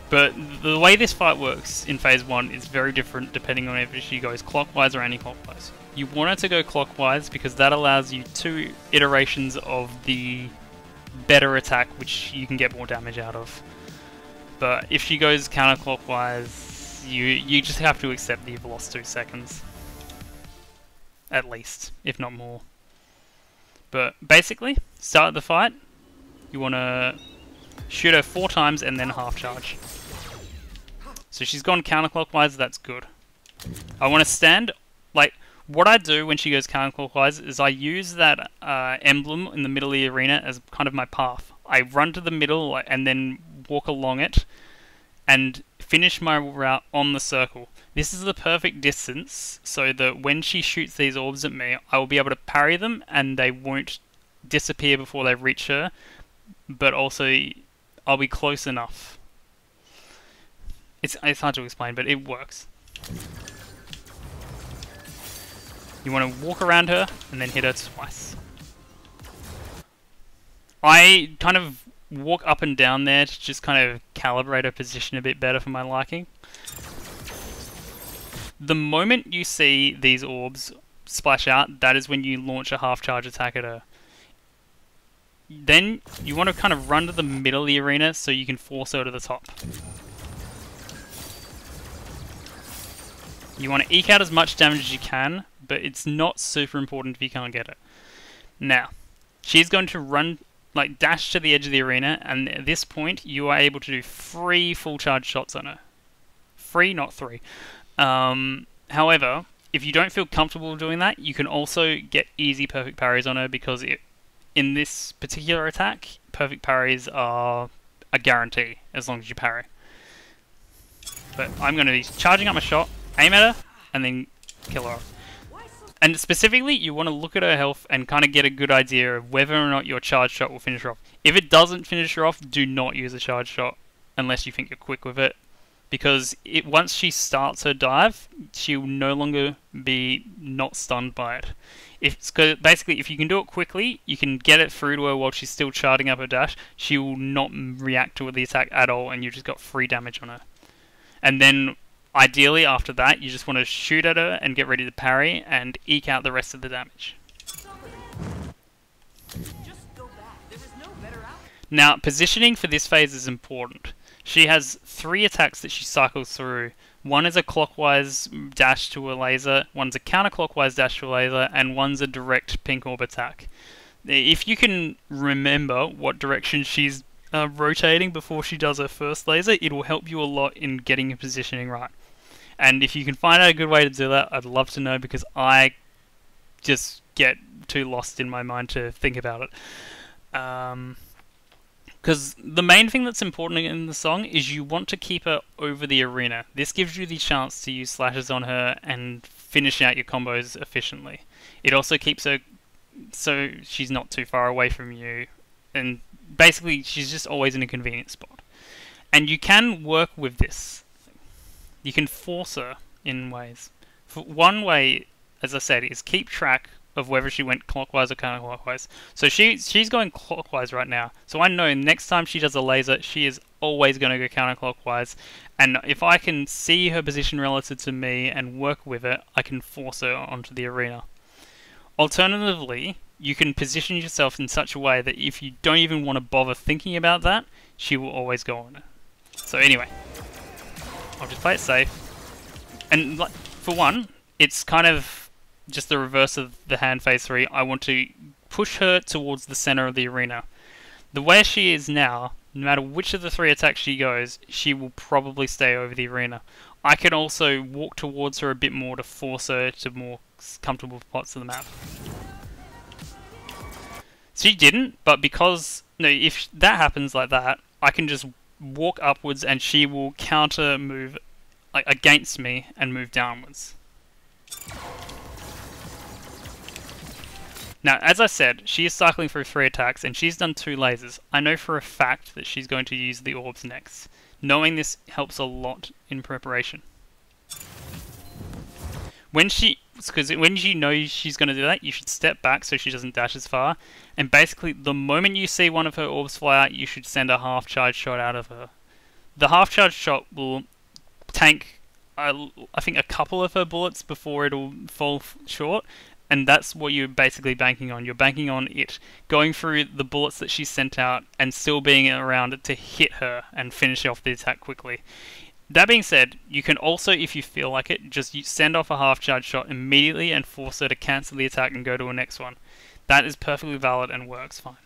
But the way this fight works in phase 1 is very different depending on if she goes clockwise or anti-clockwise. You want her to go clockwise because that allows you 2 iterations of the better attack, which you can get more damage out of. But if she goes counterclockwise, you just have to accept that you've lost 2 seconds. At least, if not more. But basically, start the fight, you want to shoot her 4 times and then half charge. So she's gone counterclockwise, that's good. I want to stand, like, what I do when she goes counterclockwise is I use that emblem in the middle of the arena as kind of my path. I run to the middle and then walk along it, and finish my route on the circle. This is the perfect distance so that when she shoots these orbs at me, I will be able to parry them and they won't disappear before they reach her, but also I'll be close enough. It's hard to explain, but it works. You want to walk around her and then hit her twice. I kind of walk up and down there to just kind of calibrate her position a bit better for my liking. The moment you see these orbs splash out, that is when you launch a half charge attack at her. Then you want to kind of run to the middle of the arena so you can force her to the top. You want to eke out as much damage as you can, but it's not super important if you can't get it. Now, she's going to run, like, dash to the edge of the arena, and at this point you are able to do 3 full charge shots on her. 3, not 3. However, if you don't feel comfortable doing that, you can also get easy perfect parries on her because in this particular attack, perfect parries are a guarantee as long as you parry. But I'm going to be charging up my shot, aim at her, and then kill her off. And specifically, you want to look at her health and kind of get a good idea of whether or not your charge shot will finish her off. If it doesn't finish her off, do not use a charge shot unless you think you're quick with it. Because once she starts her dive, she will no longer be not stunned by it. Basically, if you can do it quickly, you can get it through to her while she's still charging up her dash. She will not react to the attack at all, and you've just got free damage on her. And then, ideally, after that, you just want to shoot at her and get ready to parry and eke out the rest of the damage. Now, positioning for this phase is important. She has 3 attacks that she cycles through. One is a clockwise dash to a laser, one's a counterclockwise dash to a laser, and one's a direct pink orb attack. If you can remember what direction she's rotating before she does her first laser, it will help you a lot in getting your positioning right. And if you can find out a good way to do that, I'd love to know, because I just get too lost in my mind to think about it. Because the main thing that's important in the song is you want to keep her over the arena. This gives you the chance to use slashes on her and finish out your combos efficiently. It also keeps her so she's not too far away from you, and basically she's just always in a convenient spot. And you can work with this. You can force her in ways. One way, as I said, is keep track of whether she went clockwise or counterclockwise. So she's going clockwise right now. So I know next time she does a laser, she is always going to go counterclockwise. And if I can see her position relative to me and work with it, I can force her onto the arena. Alternatively, you can position yourself in such a way that if you don't even want to bother thinking about that, she will always go on it. So anyway, I'll just play it safe. And for one, it's kind of just the reverse of the hand phase 3. I want to push her towards the center of the arena. The way she is now, no matter which of the 3 attacks she goes, she will probably stay over the arena. I can also walk towards her a bit more to force her to more comfortable spots of the map. She didn't, but because if that happens like that, I can just walk upwards and she will counter move against me and move downwards. Now, as I said, she is cycling through 3 attacks and she's done 2 lasers. I know for a fact that she's going to use the orbs next. Knowing this helps a lot in preparation. Because when you know she's going to do that, you should step back so she doesn't dash as far. And basically, the moment you see one of her orbs fly out, you should send a half charge shot out of her. The half charge shot will tank, I think, a couple of her bullets before it'll fall short. And that's what you're basically banking on. You're banking on it going through the bullets that she sent out and still being around to hit her and finish off the attack quickly. That being said, you can also, if you feel like it, just send off a half charge shot immediately and force her to cancel the attack and go to a next one. That is perfectly valid and works fine.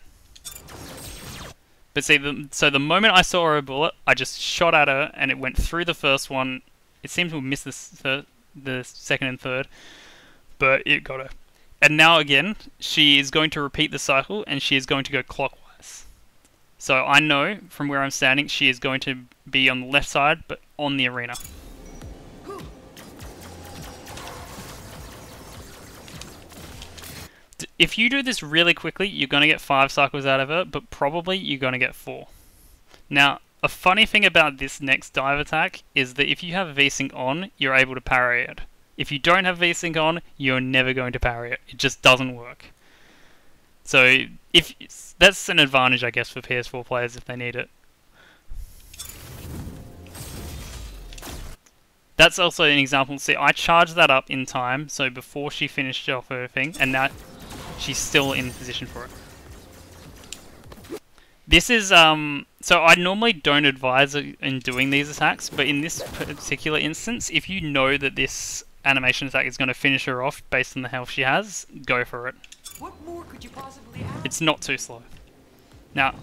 But see, so the moment I saw her bullet, I just shot at her and it went through the first one. It seemed to have missed the second and third, but it got her. And now again, she is going to repeat the cycle and she is going to go clockwise. So I know from where I'm standing, she is going to be on the left side, but on the arena. If you do this really quickly, you're going to get 5 cycles out of her, but probably you're going to get 4. Now, a funny thing about this next dive attack is that if you have V-Sync on, you're able to parry it. If you don't have V-Sync on, you're never going to parry it. It just doesn't work. So, if that's an advantage, I guess, for PS4 players if they need it. That's also an example. See, I charged that up in time, so before she finished off her thing, and now she's still in position for it. This is, so I normally don't advise in doing these attacks, but in this particular instance, if you know that this animation attack is going to finish her off based on the health she has, go for it. What more could you possibly have? It's not too slow. Now,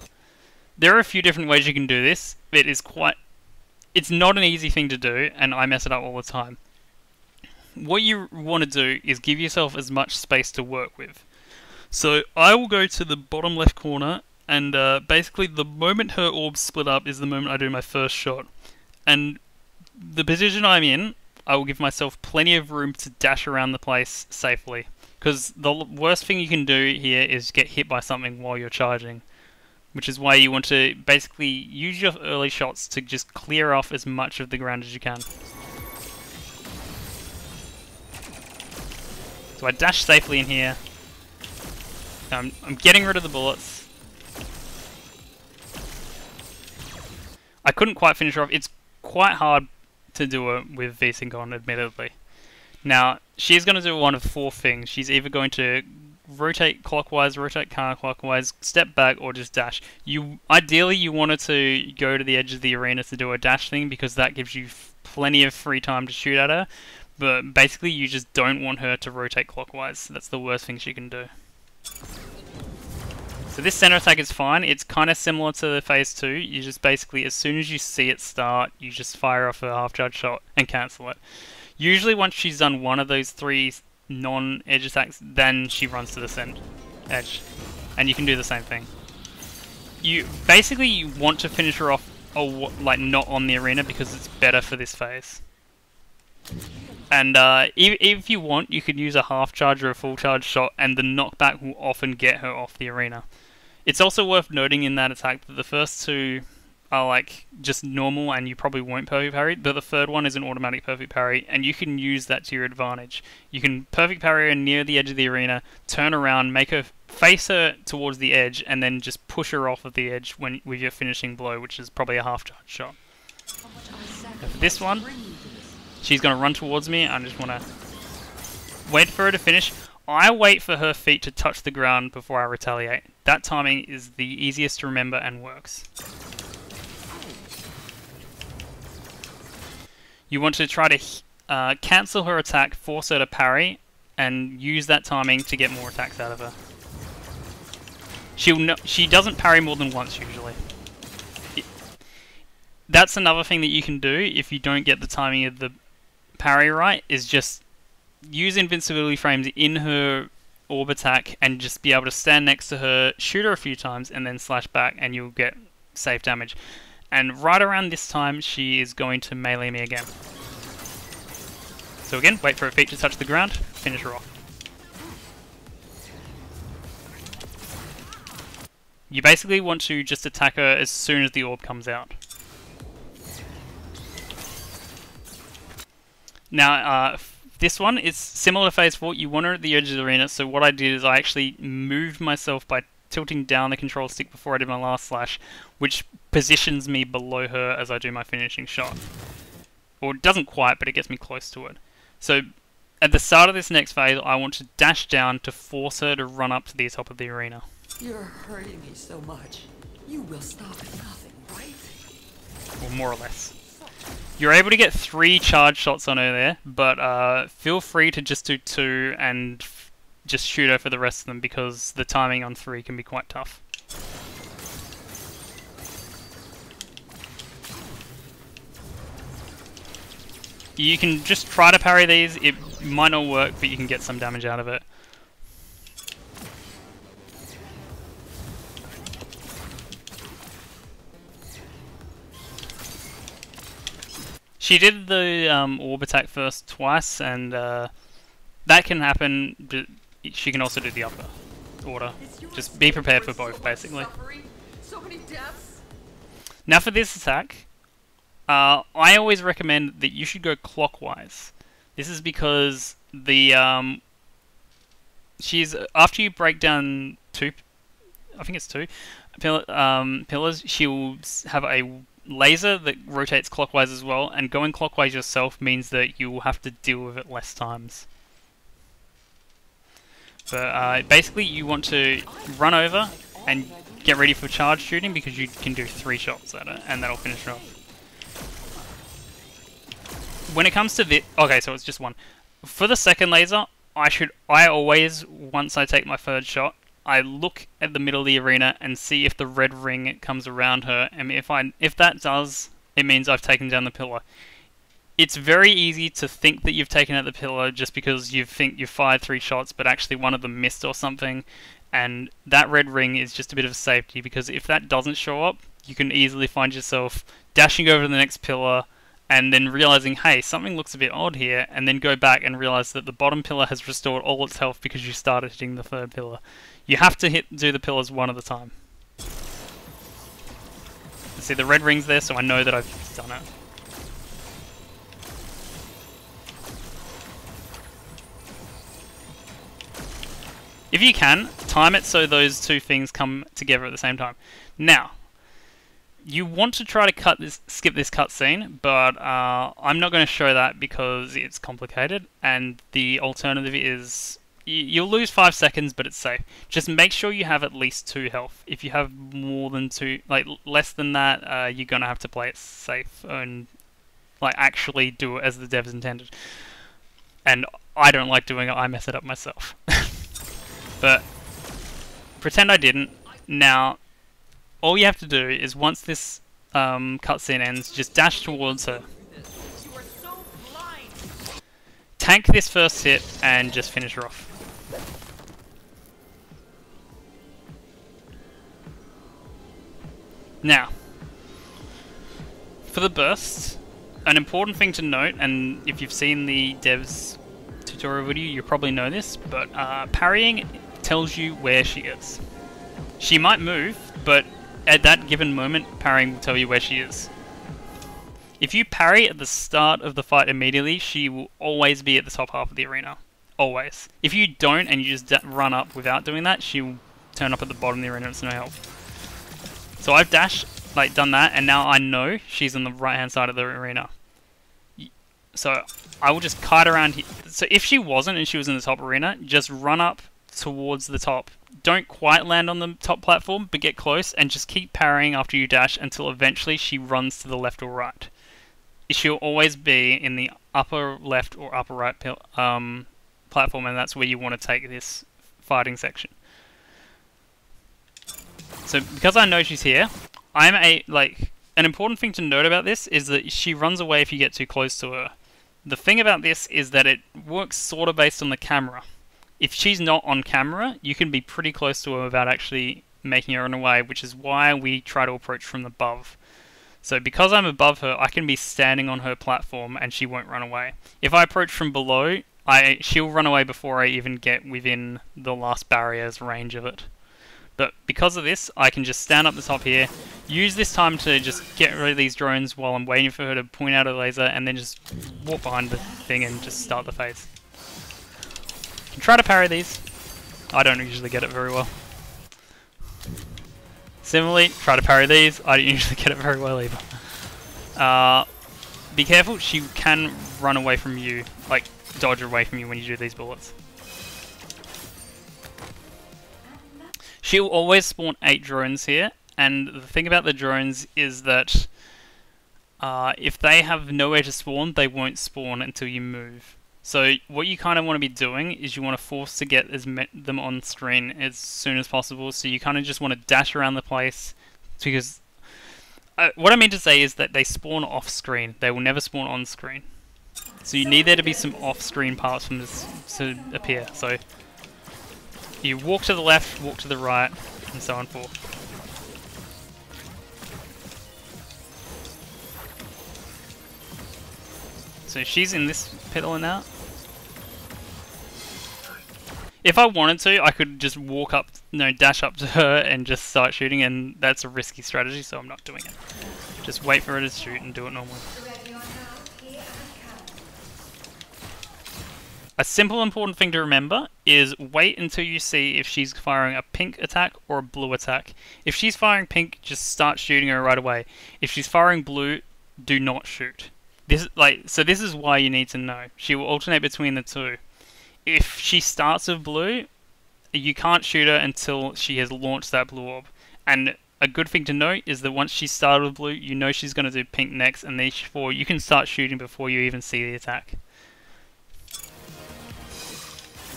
there are a few different ways you can do this. It's not an easy thing to do, and I mess it up all the time. What you want to do is give yourself as much space to work with. So I will go to the bottom left corner, and basically the moment her orbs split up is the moment I do my first shot. And the position I'm in, I will give myself plenty of room to dash around the place safely. Because the worst thing you can do here is get hit by something while you're charging. Which is why you want to basically use your early shots to just clear off as much of the ground as you can. So I dash safely in here. I'm getting rid of the bullets. I couldn't quite finish her off. It's quite hard to do it with V-Sync on, admittedly. Now, she's going to do one of 4 things. She's either going to rotate clockwise, rotate counterclockwise, step back, or just dash. Ideally, you want her to go to the edge of the arena to do a dash thing, because that gives you plenty of free time to shoot at her. But basically, you just don't want her to rotate clockwise. That's the worst thing she can do. So this center attack is fine. It's kind of similar to phase 2. You just basically, as soon as you see it start, you just fire off a half-charge shot and cancel it. Usually once she's done one of those 3 non-edge attacks, then she runs to the edge. And you can do the same thing. You want to finish her off not on the arena, because it's better for this phase. And if you want, you could use a half charge or a full charge shot, and the knockback will often get her off the arena. It's also worth noting in that attack that the first 2 are like just normal and you probably won't perfect parry, but the third one is an automatic perfect parry, and you can use that to your advantage. You can perfect parry her near the edge of the arena, turn around, make her face her towards the edge, and then just push her off of the edge with your finishing blow, which is probably a half charge shot. Now for this one, she's going to run towards me. I just want to wait for her to finish. I wait for her feet to touch the ground before I retaliate. That timing is the easiest to remember and works. You want to try to cancel her attack, force her to parry, and use that timing to get more attacks out of her. She doesn't parry more than once usually. That's another thing that you can do if you don't get the timing of the parry right, is just use invincibility frames in her orb attack and just be able to stand next to her, shoot her a few times, and then slash back, and you'll get safe damage. And right around this time, she is going to melee me again. So again, wait for her feet to touch the ground, finish her off. You basically want to just attack her as soon as the orb comes out. Now, this one is similar to phase 4. You want her at the edge of the arena, so what I did is I actually moved myself by tilting down the control stick before I did my last slash, which positions me below her as I do my finishing shot. Or it doesn't quite, but it gets me close to it. So at the start of this next phase, I want to dash down to force her to run up to the top of the arena. You're hurting me so much. You will stop at nothing, right? Or more or less. You're able to get 3 charge shots on her there, but feel free to just do 2 and just shoot her for the rest of them, because the timing on 3 can be quite tough. You can just try to parry these. It might not work, but you can get some damage out of it. She did the orb attack first twice, and that can happen, but she can also do the upper order. Just be prepared for both, basically. So many deaths. Now for this attack, I always recommend that you should go clockwise. This is because the she's after you break down two, I think it's two pillars, she'll have a laser that rotates clockwise as well, and going clockwise yourself means that you will have to deal with it less times. But basically you want to run over and get ready for charge shooting, because you can do 3 shots at it and that'll finish it off. When it comes to this, okay, so it's just one. For the second laser, I always, once I take my third shot, I look at the middle of the arena and see if the red ring comes around her, and if that does, it means I've taken down the pillar. It's very easy to think that you've taken out the pillar just because you think you've fired 3 shots, but actually one of them missed or something, and that red ring is just a bit of safety, because if that doesn't show up, you can easily find yourself dashing over to the next pillar, and then realizing, hey, something looks a bit odd here, and then go back and realize that the bottom pillar has restored all its health because you started hitting the third pillar. You have to do the pillars one at a time. See, the red ring's there, so I know that I've done it. If you can, time it so those two things come together at the same time. Now, you want to try to skip this cutscene, but I'm not going to show that because it's complicated, and the alternative is you'll lose 5 seconds, but it's safe. Just make sure you have at least 2 health. If you have more than 2, like less than that, you're going to have to play it safe and like actually do it as the devs intended. And I don't like doing it, I mess it up myself. But pretend I didn't. Now, all you have to do is once this cutscene ends, just dash towards her. Tank this first hit and just finish her off. Now, for the bursts, an important thing to note, and if you've seen the devs tutorial video, you probably know this, but parrying tells you where she is. She might move, but at that given moment, parrying will tell you where she is. If you parry at the start of the fight immediately, she will always be at the top half of the arena. Always. If you don't, and you just run up without doing that, she will turn up at the bottom of the arena, it's no help. So I've dashed, like done that, and now I know she's on the right hand side of the arena. So I will just kite around here. So if she wasn't and she was in the top arena, just run up towards the top. Don't quite land on the top platform, but get close, and just keep parrying after you dash until eventually she runs to the left or right. She'll always be in the upper left or upper right platform, and that's where you want to take this fighting section. So because I know she's here, an important thing to note about this is that she runs away if you get too close to her. The thing about this is that it works sort of based on the camera. If she's not on camera, you can be pretty close to her without actually making her run away, which is why we try to approach from above. So because I'm above her, I can be standing on her platform and she won't run away. If I approach from below, she'll run away before I even get within the last barrier's range of it. But because of this, I can just stand up the top here, use this time to just get rid of these drones while I'm waiting for her to point out a laser, and then just walk behind the thing and just start the phase. You can try to parry these. I don't usually get it very well. Similarly, try to parry these. I don't usually get it very well either. Be careful, she can run away from you, like dodge away from you when you do these bullets. She'll always spawn 8 drones here, and the thing about the drones is that if they have nowhere to spawn, they won't spawn until you move. So what you kind of want to be doing is you want to force to get them on screen as soon as possible, so you kind of just want to dash around the place, because what I mean to say is that they spawn off screen, they will never spawn on screen. So you need there to be some off screen parts from this to appear. So you walk to the left, walk to the right, and so on forth. So she's in this pillar now. If I wanted to, I could just walk up, no, dash up to her and just start shooting, and that's a risky strategy, so I'm not doing it. Just wait for her to shoot and do it normally. A simple important thing to remember is wait until you see if she's firing a pink attack or a blue attack. If she's firing pink, just start shooting her right away. If she's firing blue, do not shoot. This is why you need to know. She will alternate between the two. If she starts with blue, you can't shoot her until she has launched that blue orb. And a good thing to note is that once she started with blue, you know she's going to do pink next, and therefore you can start shooting before you even see the attack.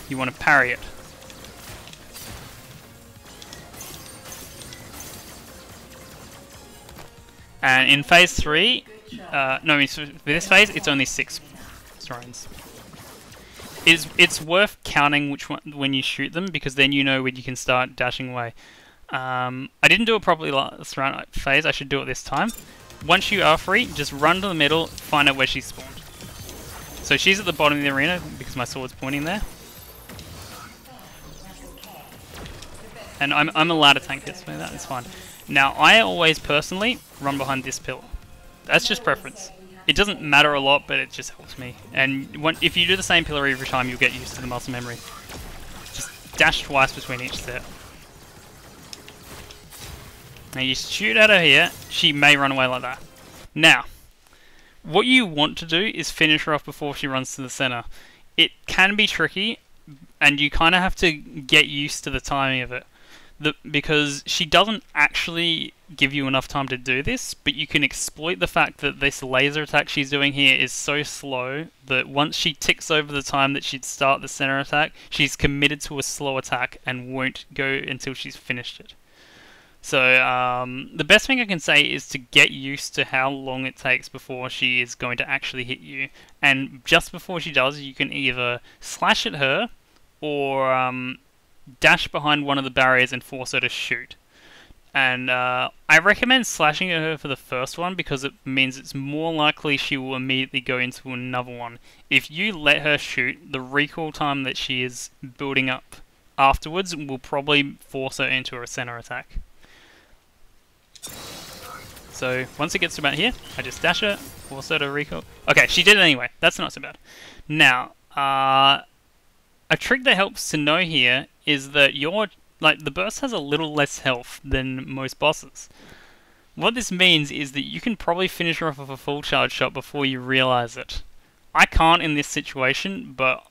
You want to parry it. And in phase 3, for this phase, it's only 6 thrones. It's worth counting which one when you shoot them, because then you know when you can start dashing away. I didn't do it properly last round phase, I should do it this time. Once you are free, just run to the middle, find out where she spawned. So she's at the bottom of the arena, because my sword's pointing there. And I'm allowed to tank hits like that, it's fine. Now, I always personally run behind this pillar. That's just preference. It doesn't matter a lot, but it just helps me. And if you do the same pillar every time, you'll get used to the muscle memory. Just dash twice between each step. Now you shoot at her here, she may run away like that. Now, what you want to do is finish her off before she runs to the center. It can be tricky, and you kind of have to get used to the timing of it. Because she doesn't actually give you enough time to do this, but you can exploit the fact that this laser attack she's doing here is so slow that once she ticks over the time that she'd start the center attack, she's committed to a slow attack and won't go until she's finished it. So the best thing I can say is to get used to how long it takes before she is going to actually hit you, and just before she does, you can either slash at her or dash behind one of the barriers and force her to shoot. And I recommend slashing at her for the first one because it means it's more likely she will immediately go into another one. If you let her shoot, the recoil time that she is building up afterwards will probably force her into a center attack. So once it gets to about here, I just dash her, force her to recoil. Okay, she did it anyway. That's not so bad. Now, a trick that helps to know here is that the burst has a little less health than most bosses. What this means is that you can probably finish her off with a full charge shot before you realize it. I can't in this situation, but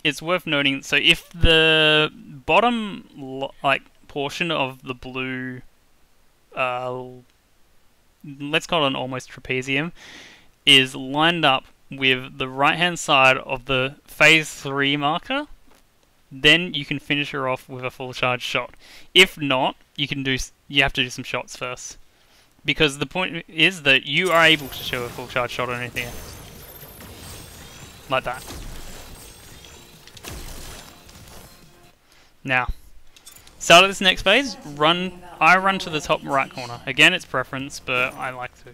it's worth noting. So if the bottom portion of the blue, let's call it an almost trapezium, is lined up with the right hand side of the phase 3 marker, then you can finish her off with a full charge shot. If not, you have to do some shots first, because the point is that you are able to show a full charge shot on anything like that. Now, start of this next phase, I run to the top right corner. Again, it's preference, but I like to.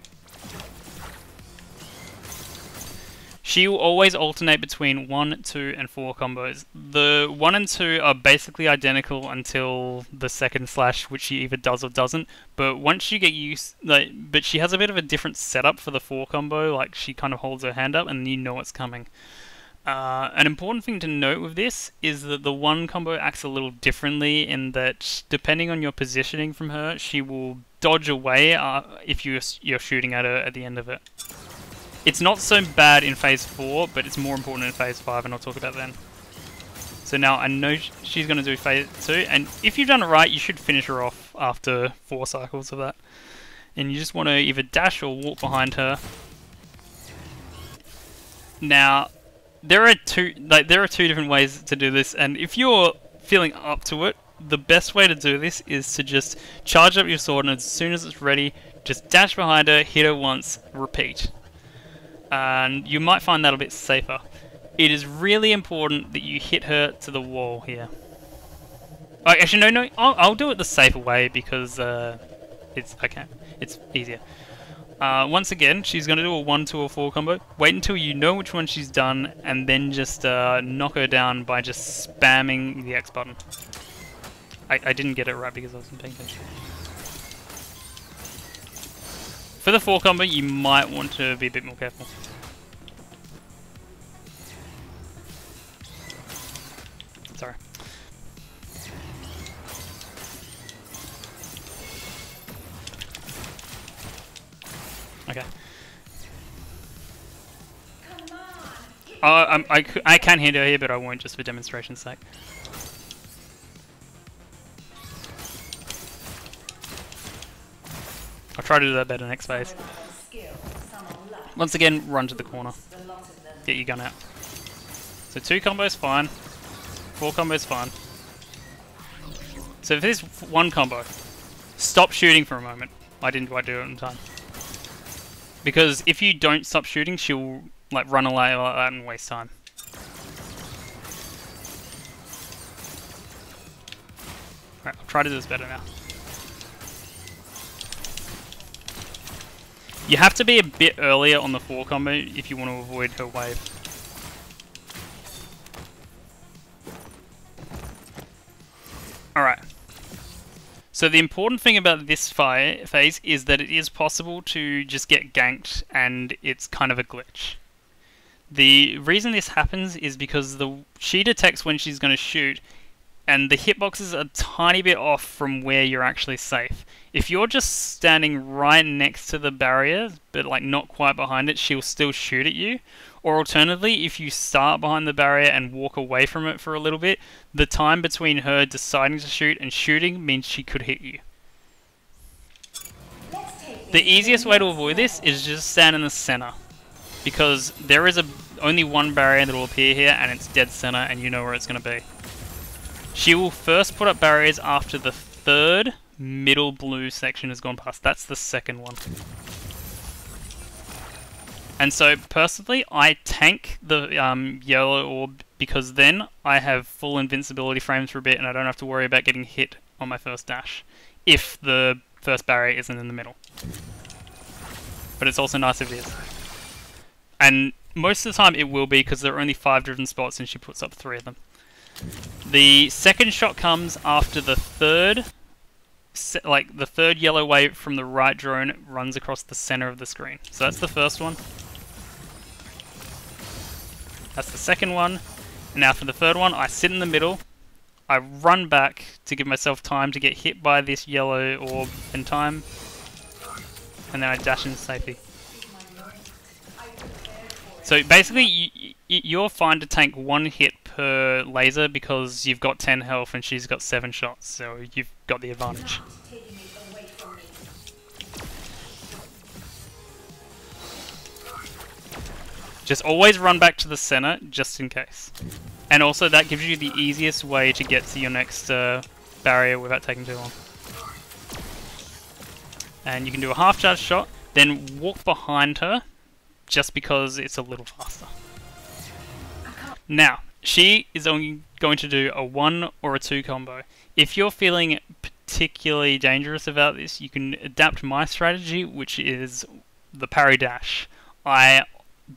She will always alternate between 1, 2, and 4 combos. The 1 and 2 are basically identical until the second slash, which she either does or doesn't. But once you get used, but she has a bit of a different setup for the 4 combo. Like she kind of holds her hand up, and you know what's coming. An important thing to note with this is that the 1 combo acts a little differently in that, depending on your positioning from her, she will dodge away if you're shooting at her at the end of it. It's not so bad in phase 4, but it's more important in phase 5, and I'll talk about that then. So now I know she's going to do phase 2, and if you've done it right, you should finish her off after 4 cycles of that. And you just want to either dash or walk behind her. Now, there are two different ways to do this, and if you're feeling up to it, the best way to do this is to just charge up your sword, and as soon as it's ready, just dash behind her, hit her once, repeat. And you might find that a bit safer. It is really important that you hit her to the wall here. Oh, actually, no, I'll do it the safer way because it's easier. Once again, she's going to do a 1, 2, or 4 combo. Wait until you know which one she's done, and then just knock her down by just spamming the X button. I didn't get it right because I wasn't paying attention. For the 4 combo, you might want to be a bit more careful. Sorry. Okay. I can hit her here, but I won't, just for demonstration's sake. I'll try to do that better next phase. Once again, run to the corner. Get your gun out. So 2 combos, fine. 4 combos, fine. So if this 1 combo, stop shooting for a moment. I didn't quite do it in time. Because if you don't stop shooting, she'll like run away like that and waste time. Alright, I'll try to do this better now. You have to be a bit earlier on the 4 combo if you want to avoid her wave. Alright. So the important thing about this phase is that it is possible to just get ganked and it's kind of a glitch. The reason this happens is because she detects when she's going to shoot and the hitboxes are a tiny bit off from where you're actually safe. If you're just standing right next to the barrier, but like not quite behind it, she'll still shoot at you. Or alternatively, if you start behind the barrier and walk away from it for a little bit, the time between her deciding to shoot and shooting means she could hit you. The easiest way to avoid this is just stand in the center. Because there is only one barrier that will appear here and it's dead center and you know where it's going to be. She will first put up barriers after the 3rd middle blue section has gone past. That's the 2nd one. And so, personally, I tank the yellow orb because then I have full invincibility frames for a bit and I don't have to worry about getting hit on my first dash if the first barrier isn't in the middle. But it's also nice if it is. And most of the time it will be because there are only 5 different spots and she puts up 3 of them. The second shot comes after the 3rd, like the 3rd yellow wave from the right drone runs across the center of the screen. So that's the first one. That's the second one. And now for the 3rd one, I sit in the middle. I run back to give myself time to get hit by this yellow orb in time. And then I dash in safely. So basically, you're fine to tank 1 hit per laser because you've got 10 health and she's got 7 shots. So you've got the advantage. Just always run back to the center, just in case. And also that gives you the easiest way to get to your next barrier without taking too long. And you can do a half charge shot, then walk behind her, just because it's a little faster. Now, she is only going to do a 1 or a 2 combo. If you're feeling particularly dangerous about this, you can adapt my strategy, which is the Parry Dash. I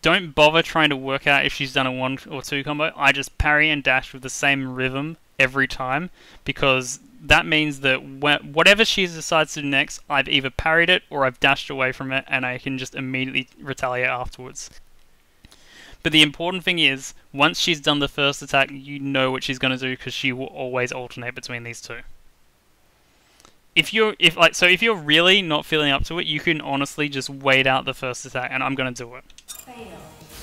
don't bother trying to work out if she's done a 1 or 2 combo. I just parry and dash with the same rhythm every time, because that means that whatever she decides to do next, I've either parried it or I've dashed away from it and I can just immediately retaliate afterwards. But the important thing is, once she's done the first attack, you know what she's going to do because she will always alternate between these 2. If you're really not feeling up to it, you can honestly just wait out the first attack, and I'm going to do it. Fail.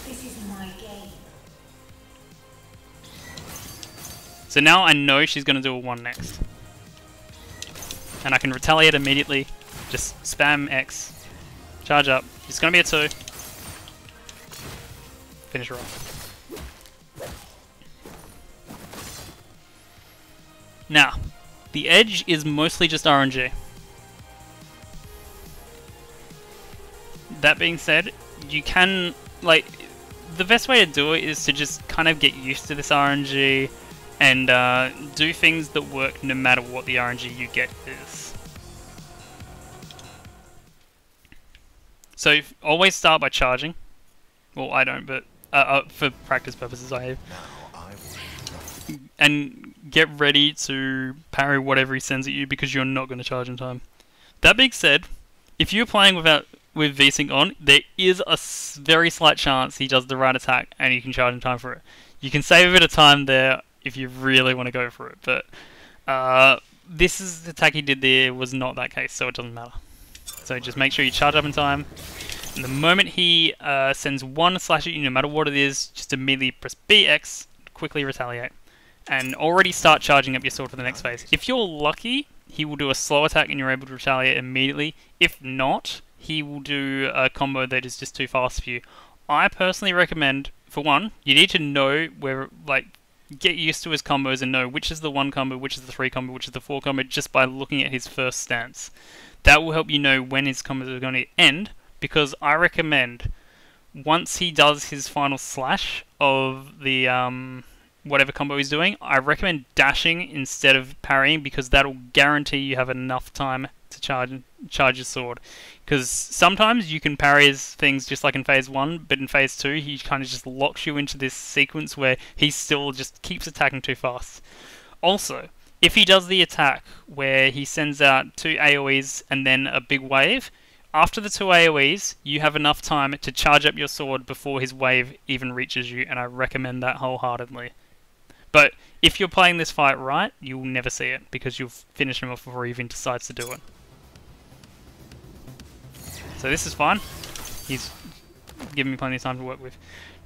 This is my game. So now I know she's going to do a 1 next. And I can retaliate immediately. Just spam X. Charge up. It's going to be a 2. Finish her off. Now, the edge is mostly just RNG. That being said, you can, like, the best way to do it is to just kind of get used to this RNG and do things that work no matter what the RNG you get is. So always start by charging. Well, I don't, but for practice purposes I have. And get ready to parry whatever he sends at you because you're not going to charge in time. That being said, if you're playing with VSync on, there is a very slight chance he does the right attack and you can charge in time for it. You can save a bit of time there if you really want to go for it, but this is the attack he did there was not that case, so it doesn't matter. So just make sure you charge up in time. And the moment he sends one slash at you, no matter what it is, just immediately press BX, quickly retaliate, and already start charging up your sword for the next phase. If you're lucky, he will do a slow attack and you're able to retaliate immediately. If not, he will do a combo that is just too fast for you. I personally recommend, for one, you need to know where, like, get used to his combos and know which is the 1 combo, which is the 3 combo, which is the 4 combo, just by looking at his first stance. That will help you know when his combos are going to end, because I recommend, once he does his final slash of the whatever combo he's doing, I recommend dashing instead of parrying, because that'll guarantee you have enough time to charge your sword. Because sometimes you can parry his things just like in phase 1, but in phase 2 he kind of just locks you into this sequence where he still just keeps attacking too fast. Also, if he does the attack where he sends out 2 AoEs and then a big wave, after the 2 AoEs, you have enough time to charge up your sword before his wave even reaches you, and I recommend that wholeheartedly. But if you're playing this fight right, you'll never see it, because you'll finish him off before he even decides to do it. So this is fine. He's giving me plenty of time to work with.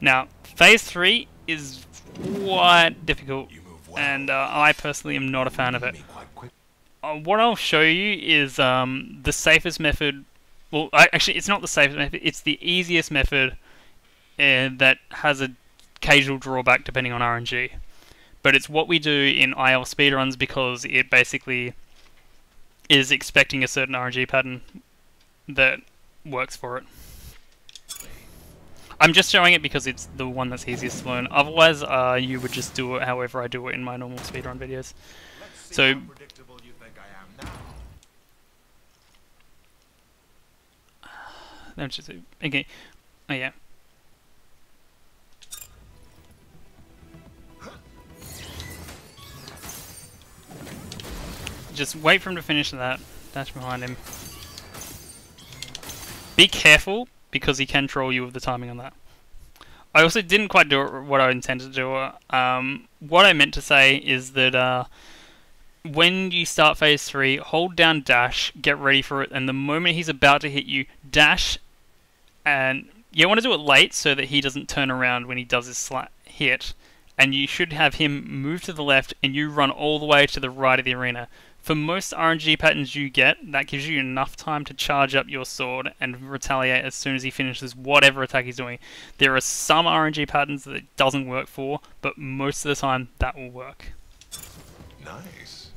Now, phase 3 is quite difficult, and I personally am not a fan of it. What I'll show you is the safest method. Well, actually, it's not the safest method. It's the easiest method that has a occasional drawback depending on RNG. But it's what we do in IL speedruns, because it basically is expecting a certain RNG pattern that works for it. I'm just showing it because it's the one that's easiest to learn. Otherwise, you would just do it however I do it in my normal speedrun videos. So, okay, oh yeah. Just wait for him to finish that. Dash behind him. Be careful, because he can troll you with the timing on that. I also didn't quite do what I intended to do. What I meant to say is that when you start phase 3, hold down dash, get ready for it, and the moment he's about to hit you, dash, and you want to do it late so that he doesn't turn around when he does his hit, and you should have him move to the left and you run all the way to the right of the arena. For most RNG patterns you get, that gives you enough time to charge up your sword and retaliate as soon as he finishes whatever attack he's doing. There are some RNG patterns that it doesn't work for, but most of the time that will work. Nice.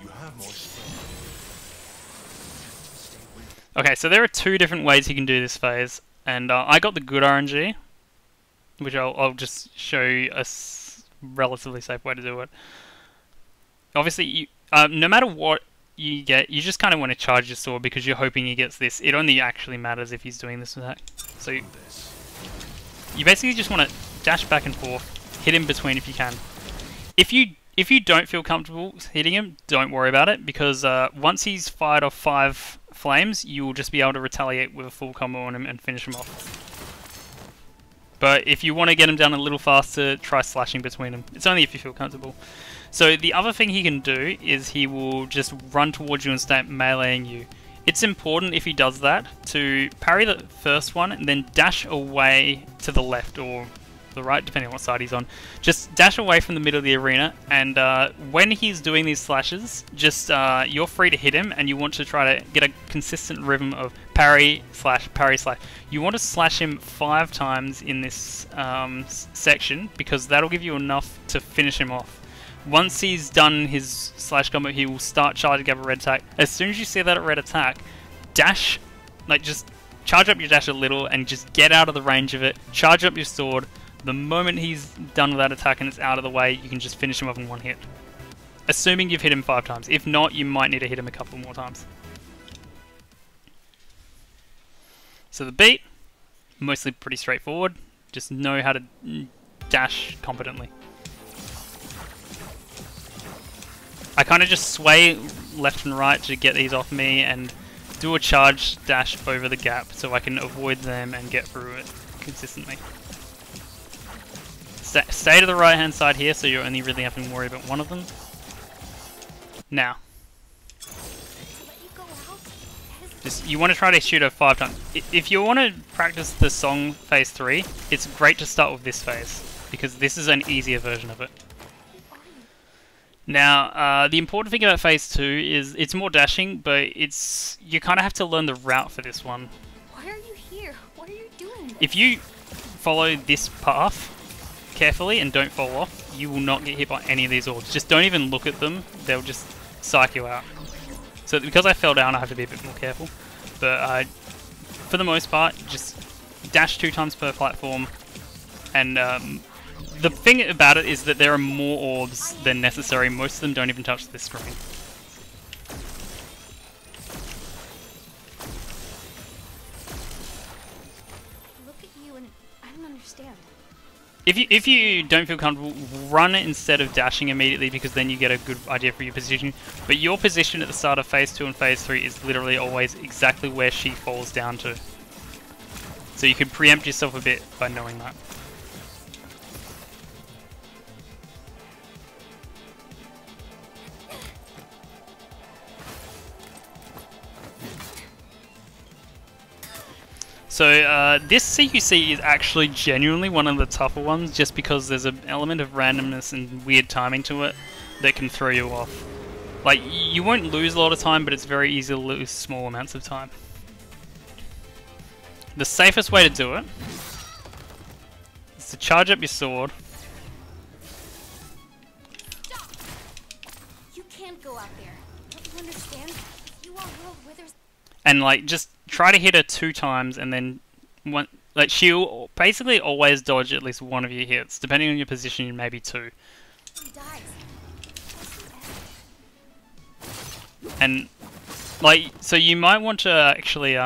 You have more strength. Okay, so there are 2 different ways you can do this phase, and I got the good RNG, which I'll just show you a relatively safe way to do it. Obviously, no matter what you get, you just kind of want to charge your sword because you're hoping he gets this. It only actually matters if he's doing this attack. So you basically just want to dash back and forth, hit him between if you can. If you don't feel comfortable hitting him, don't worry about it, because once he's fired off 5 flames, you will just be able to retaliate with a full combo on him and finish him off. But if you want to get him down a little faster, try slashing between them. It's only if you feel comfortable. So the other thing he can do is he will just run towards you and start meleeing you. It's important, if he does that, to parry the first one and then dash away to the left or the right, depending on what side he's on. Just dash away from the middle of the arena, and when he's doing these slashes, just you're free to hit him, and you want to try to get a consistent rhythm of parry slash parry slash. You want to slash him 5 times in this section, because that'll give you enough to finish him off. Once he's done his slash combo, he will start charging up a red attack. As soon as you see that red attack, dash, like just charge up your dash a little and just get out of the range of it, charge up your sword. The moment he's done with that attack and it's out of the way, you can just finish him off in 1 hit. Assuming you've hit him 5 times. If not, you might need to hit him a couple more times. So the beat, mostly pretty straightforward. Just know how to dash competently. I kind of just sway left and right to get these off me and do a charge dash over the gap so I can avoid them and get through it consistently. Stay to the right hand side here so you're only really having to worry about one of them. Now. Just, you want to try to shoot her 5 times. If you want to practice the song phase 3, it's great to start with this phase, because this is an easier version of it. Now, the important thing about phase 2 is it's more dashing, but you kind of have to learn the route for this one. Why are you here? What are you doing this? If you follow this path carefully and don't fall off, you will not get hit by any of these orbs. Just don't even look at them, they'll just psych you out. So because I fell down, I have to be a bit more careful. But for the most part, just dash 2 times per platform. And the thing about it is that there are more orbs than necessary. Most of them don't even touch this screen. Look at you and I don't understand. If you don't feel comfortable, run instead of dashing immediately, because then you get a good idea for your position. But your position at the start of phase 2 and phase 3 is literally always exactly where she falls down to. So you can preempt yourself a bit by knowing that. So this CQC is actually genuinely one of the tougher ones, just because there's an element of randomness and weird timing to it that can throw you off. Like, you won't lose a lot of time, but it's very easy to lose small amounts of time. The safest way to do it is to charge up your sword. Stop! You can't go out there. Don't you understand? You are world withers. And like, just try to hit her 2 times, and then like, she'll basically always dodge at least one of your hits, depending on your position, maybe 2. He dies. And like, so you might want to actually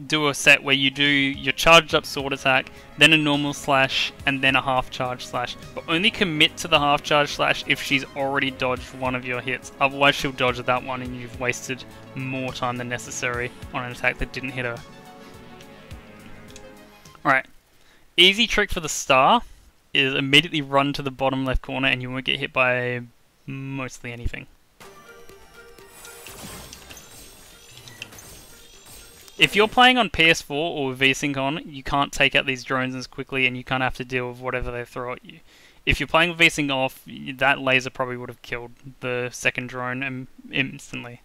do a set where you do your charged up sword attack, then a normal slash, and then a half charge slash. But only commit to the half charge slash if she's already dodged one of your hits. Otherwise she'll dodge that one and you've wasted more time than necessary on an attack that didn't hit her. Alright. Easy trick for the star is immediately run to the bottom left corner and you won't get hit by mostly anything. If you're playing on PS4 or VSync on, you can't take out these drones as quickly and you kind of have to deal with whatever they throw at you. If you're playing with VSync off, that laser probably would have killed the second drone instantly.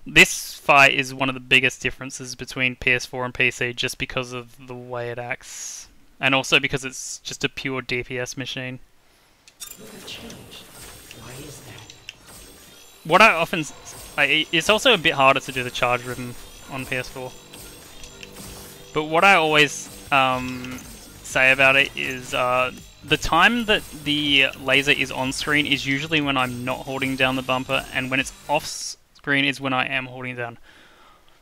This fight is one of the biggest differences between PS4 and PC, just because of the way it acts. And also because it's just a pure DPS machine. You have changed. Why is that? What I often... it's also a bit harder to do the charge rhythm on PS4. But what I always say about it is the time that the laser is on screen is usually when I'm not holding down the bumper, and when it's off screen is when I am holding down.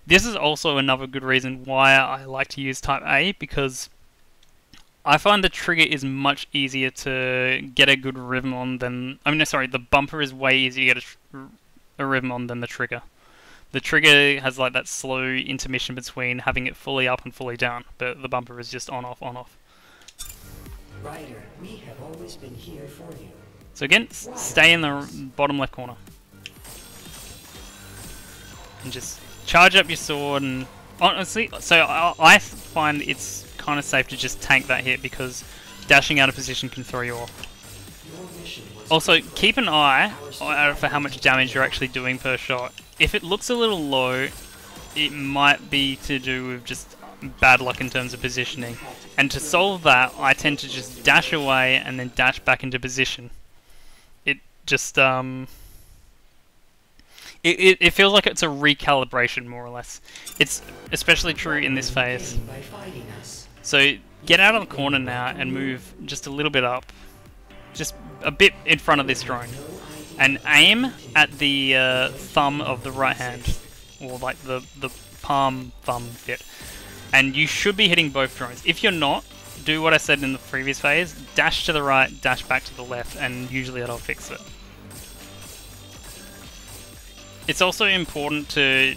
This is also another good reason why I like to use Type A, because I find the trigger is much easier to get a good rhythm on than... I mean, sorry, the bumper is way easier to get a rhythm on than the trigger. The trigger has like that slow intermission between having it fully up and fully down, but the bumper is just on off, on off. Ryder, we have always been here for you. So again, stay in the bottom left corner. And just charge up your sword, and honestly, so I find it's kind of safe to just tank that hit, because dashing out of position can throw you off. Also, keep an eye out for how much damage you're actually doing per shot. If it looks a little low, it might be to do with just bad luck in terms of positioning. And to solve that, I tend to just dash away and then dash back into position. It just, it feels like it's a recalibration, more or less. It's especially true in this phase. So get out of the corner now and move just a little bit up. Just a bit in front of this drone. And aim at the thumb of the right hand, or like the palm thumb bit. And you should be hitting both drones. If you're not, do what I said in the previous phase, dash to the right, dash back to the left, and usually that'll fix it. It's also important to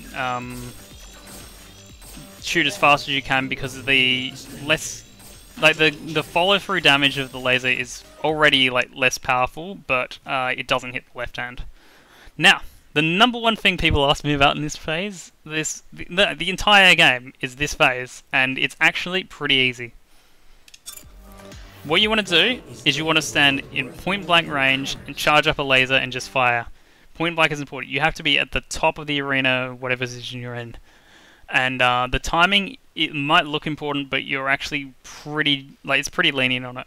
shoot as fast as you can, because the follow through damage of the laser is already like less powerful, but it doesn't hit the left hand. Now, the number one thing people ask me about in this phase, the entire game is this phase, and it's actually pretty easy. What you want to do is you want to stand in point blank range and charge up a laser and just fire. Point blank is important. You have to be at the top of the arena, whatever position you're in. And the timing, it might look important, but you're actually it's pretty lenient on it.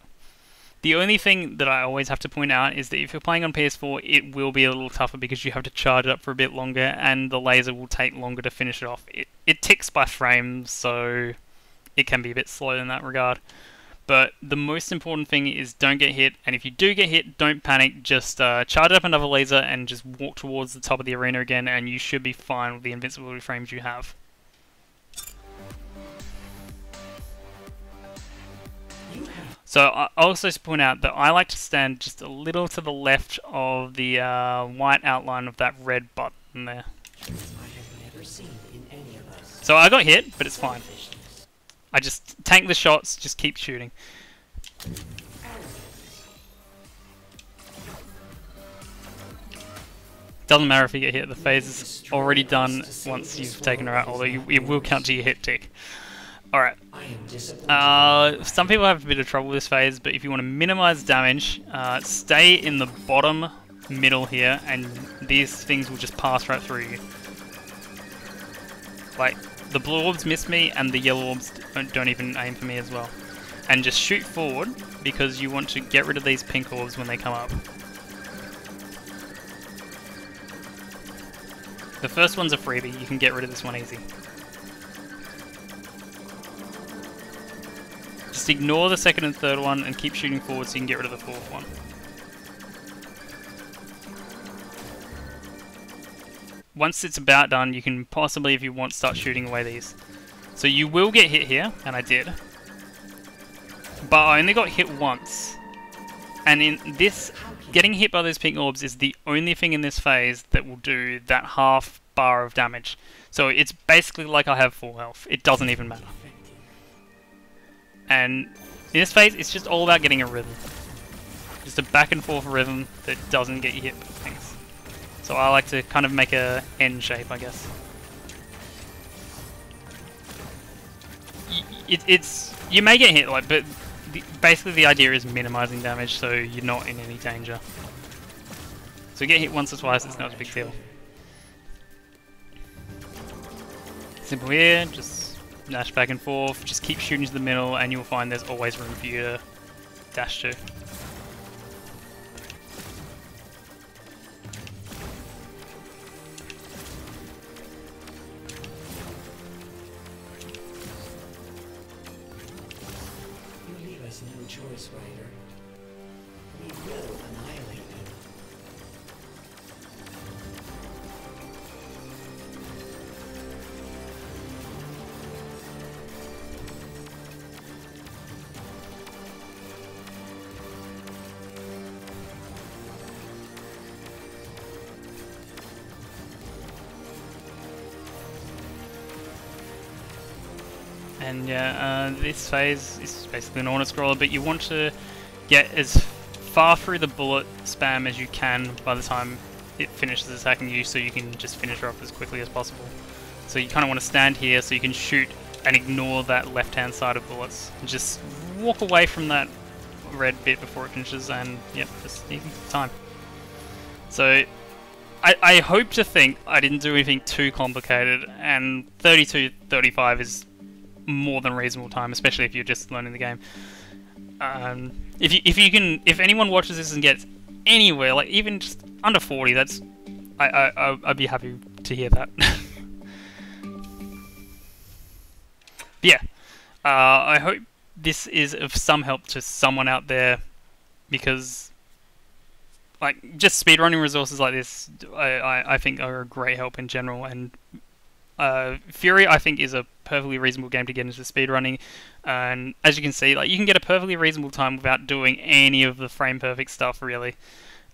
The only thing that I always have to point out is that if you're playing on PS4, it will be a little tougher because you have to charge up for a bit longer, and the laser will take longer to finish it off. It ticks by frames, so it can be a bit slow in that regard. But the most important thing is don't get hit, and if you do get hit, don't panic. Just charge up another laser and just walk towards the top of the arena again, and you should be fine with the invincibility frames you have. So I also point out that I like to stand just a little to the left of the white outline of that red button there. So I got hit, but it's fine. I just tank the shots, just keep shooting. Doesn't matter if you get hit, the phase is already done once you've taken her out, although it will count to your hit tick. Alright. Some people have a bit of trouble with this phase, but if you want to minimize damage, stay in the bottom middle here, and these things will just pass right through you. Like, the blue orbs miss me, and the yellow orbs don't even aim for me as well. And just shoot forward, because you want to get rid of these pink orbs when they come up. The first one's a freebie, you can get rid of this one easy. Just ignore the second and third one and keep shooting forward so you can get rid of the fourth one. Once it's about done, you can possibly, if you want, start shooting away these. So you will get hit here, and I did. But I only got hit once. And in this, getting hit by those pink orbs is the only thing in this phase that will do that half bar of damage. So it's basically like I have full health. It doesn't even matter. And in this phase, it's just all about getting a rhythm. Just a back and forth rhythm that doesn't get you hit by things. So I like to kind of make a N shape, I guess. You may get hit, but basically the idea is minimizing damage, so you're not in any danger. So get hit once or twice, it's not a big deal. Simple here, just dash back and forth, just keep shooting to the middle, and you'll find there's always room for you to dash to. You leave us no choice, Ryder. We will annihilate you. And yeah, this phase is basically an auto-scroller, but you want to get as far through the bullet spam as you can by the time it finishes attacking you, so you can just finish her off as quickly as possible. So you kind of want to stand here so you can shoot and ignore that left-hand side of bullets. And just walk away from that red bit before it finishes, and yep, just easy time. So I hope to think I didn't do anything too complicated, and 32-35 is more than reasonable time, especially if you're just learning the game. If anyone watches this and gets anywhere, like even just under 40, that's I'd be happy to hear that. Yeah, I hope this is of some help to someone out there, because like just speedrunning resources like this, I think are a great help in general, and Furi, I think, is a perfectly reasonable game to get into speedrunning, and as you can see, like, you can get a perfectly reasonable time without doing any of the frame perfect stuff, really.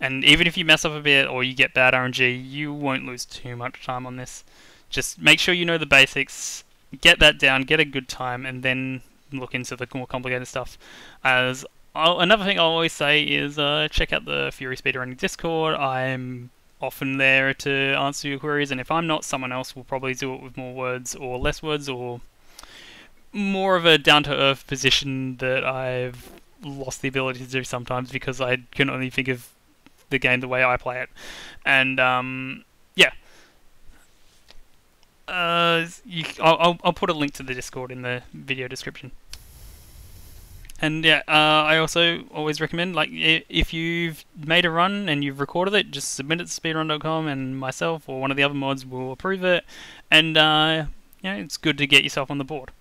And even if you mess up a bit or you get bad RNG, you won't lose too much time on this. Just make sure you know the basics, get that down, get a good time, and then look into the more complicated stuff. Another thing I'll always say is check out the Furi Speedrunning Discord. I'm often there to answer your queries, and if I'm not, someone else will probably do it with more words or less words, or more of a down-to-earth position that I've lost the ability to do sometimes because I can only think of the game the way I play it. And yeah, I'll put a link to the Discord in the video description. And yeah, I also always recommend, like, if you've made a run and you've recorded it, just submit it to speedrun.com, and myself or one of the other mods will approve it. And it's good to get yourself on the board.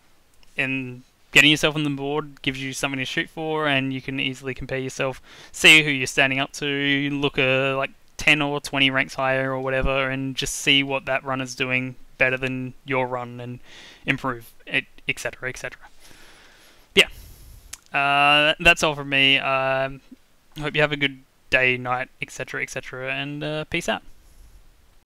And getting yourself on the board gives you something to shoot for, and you can easily compare yourself, see who you're standing up to, look like 10 or 20 ranks higher or whatever, and just see what that runner's doing better than your run and improve it, etc., etc. Yeah. That's all from me. Hope you have a good day, night, etc., etc., and peace out.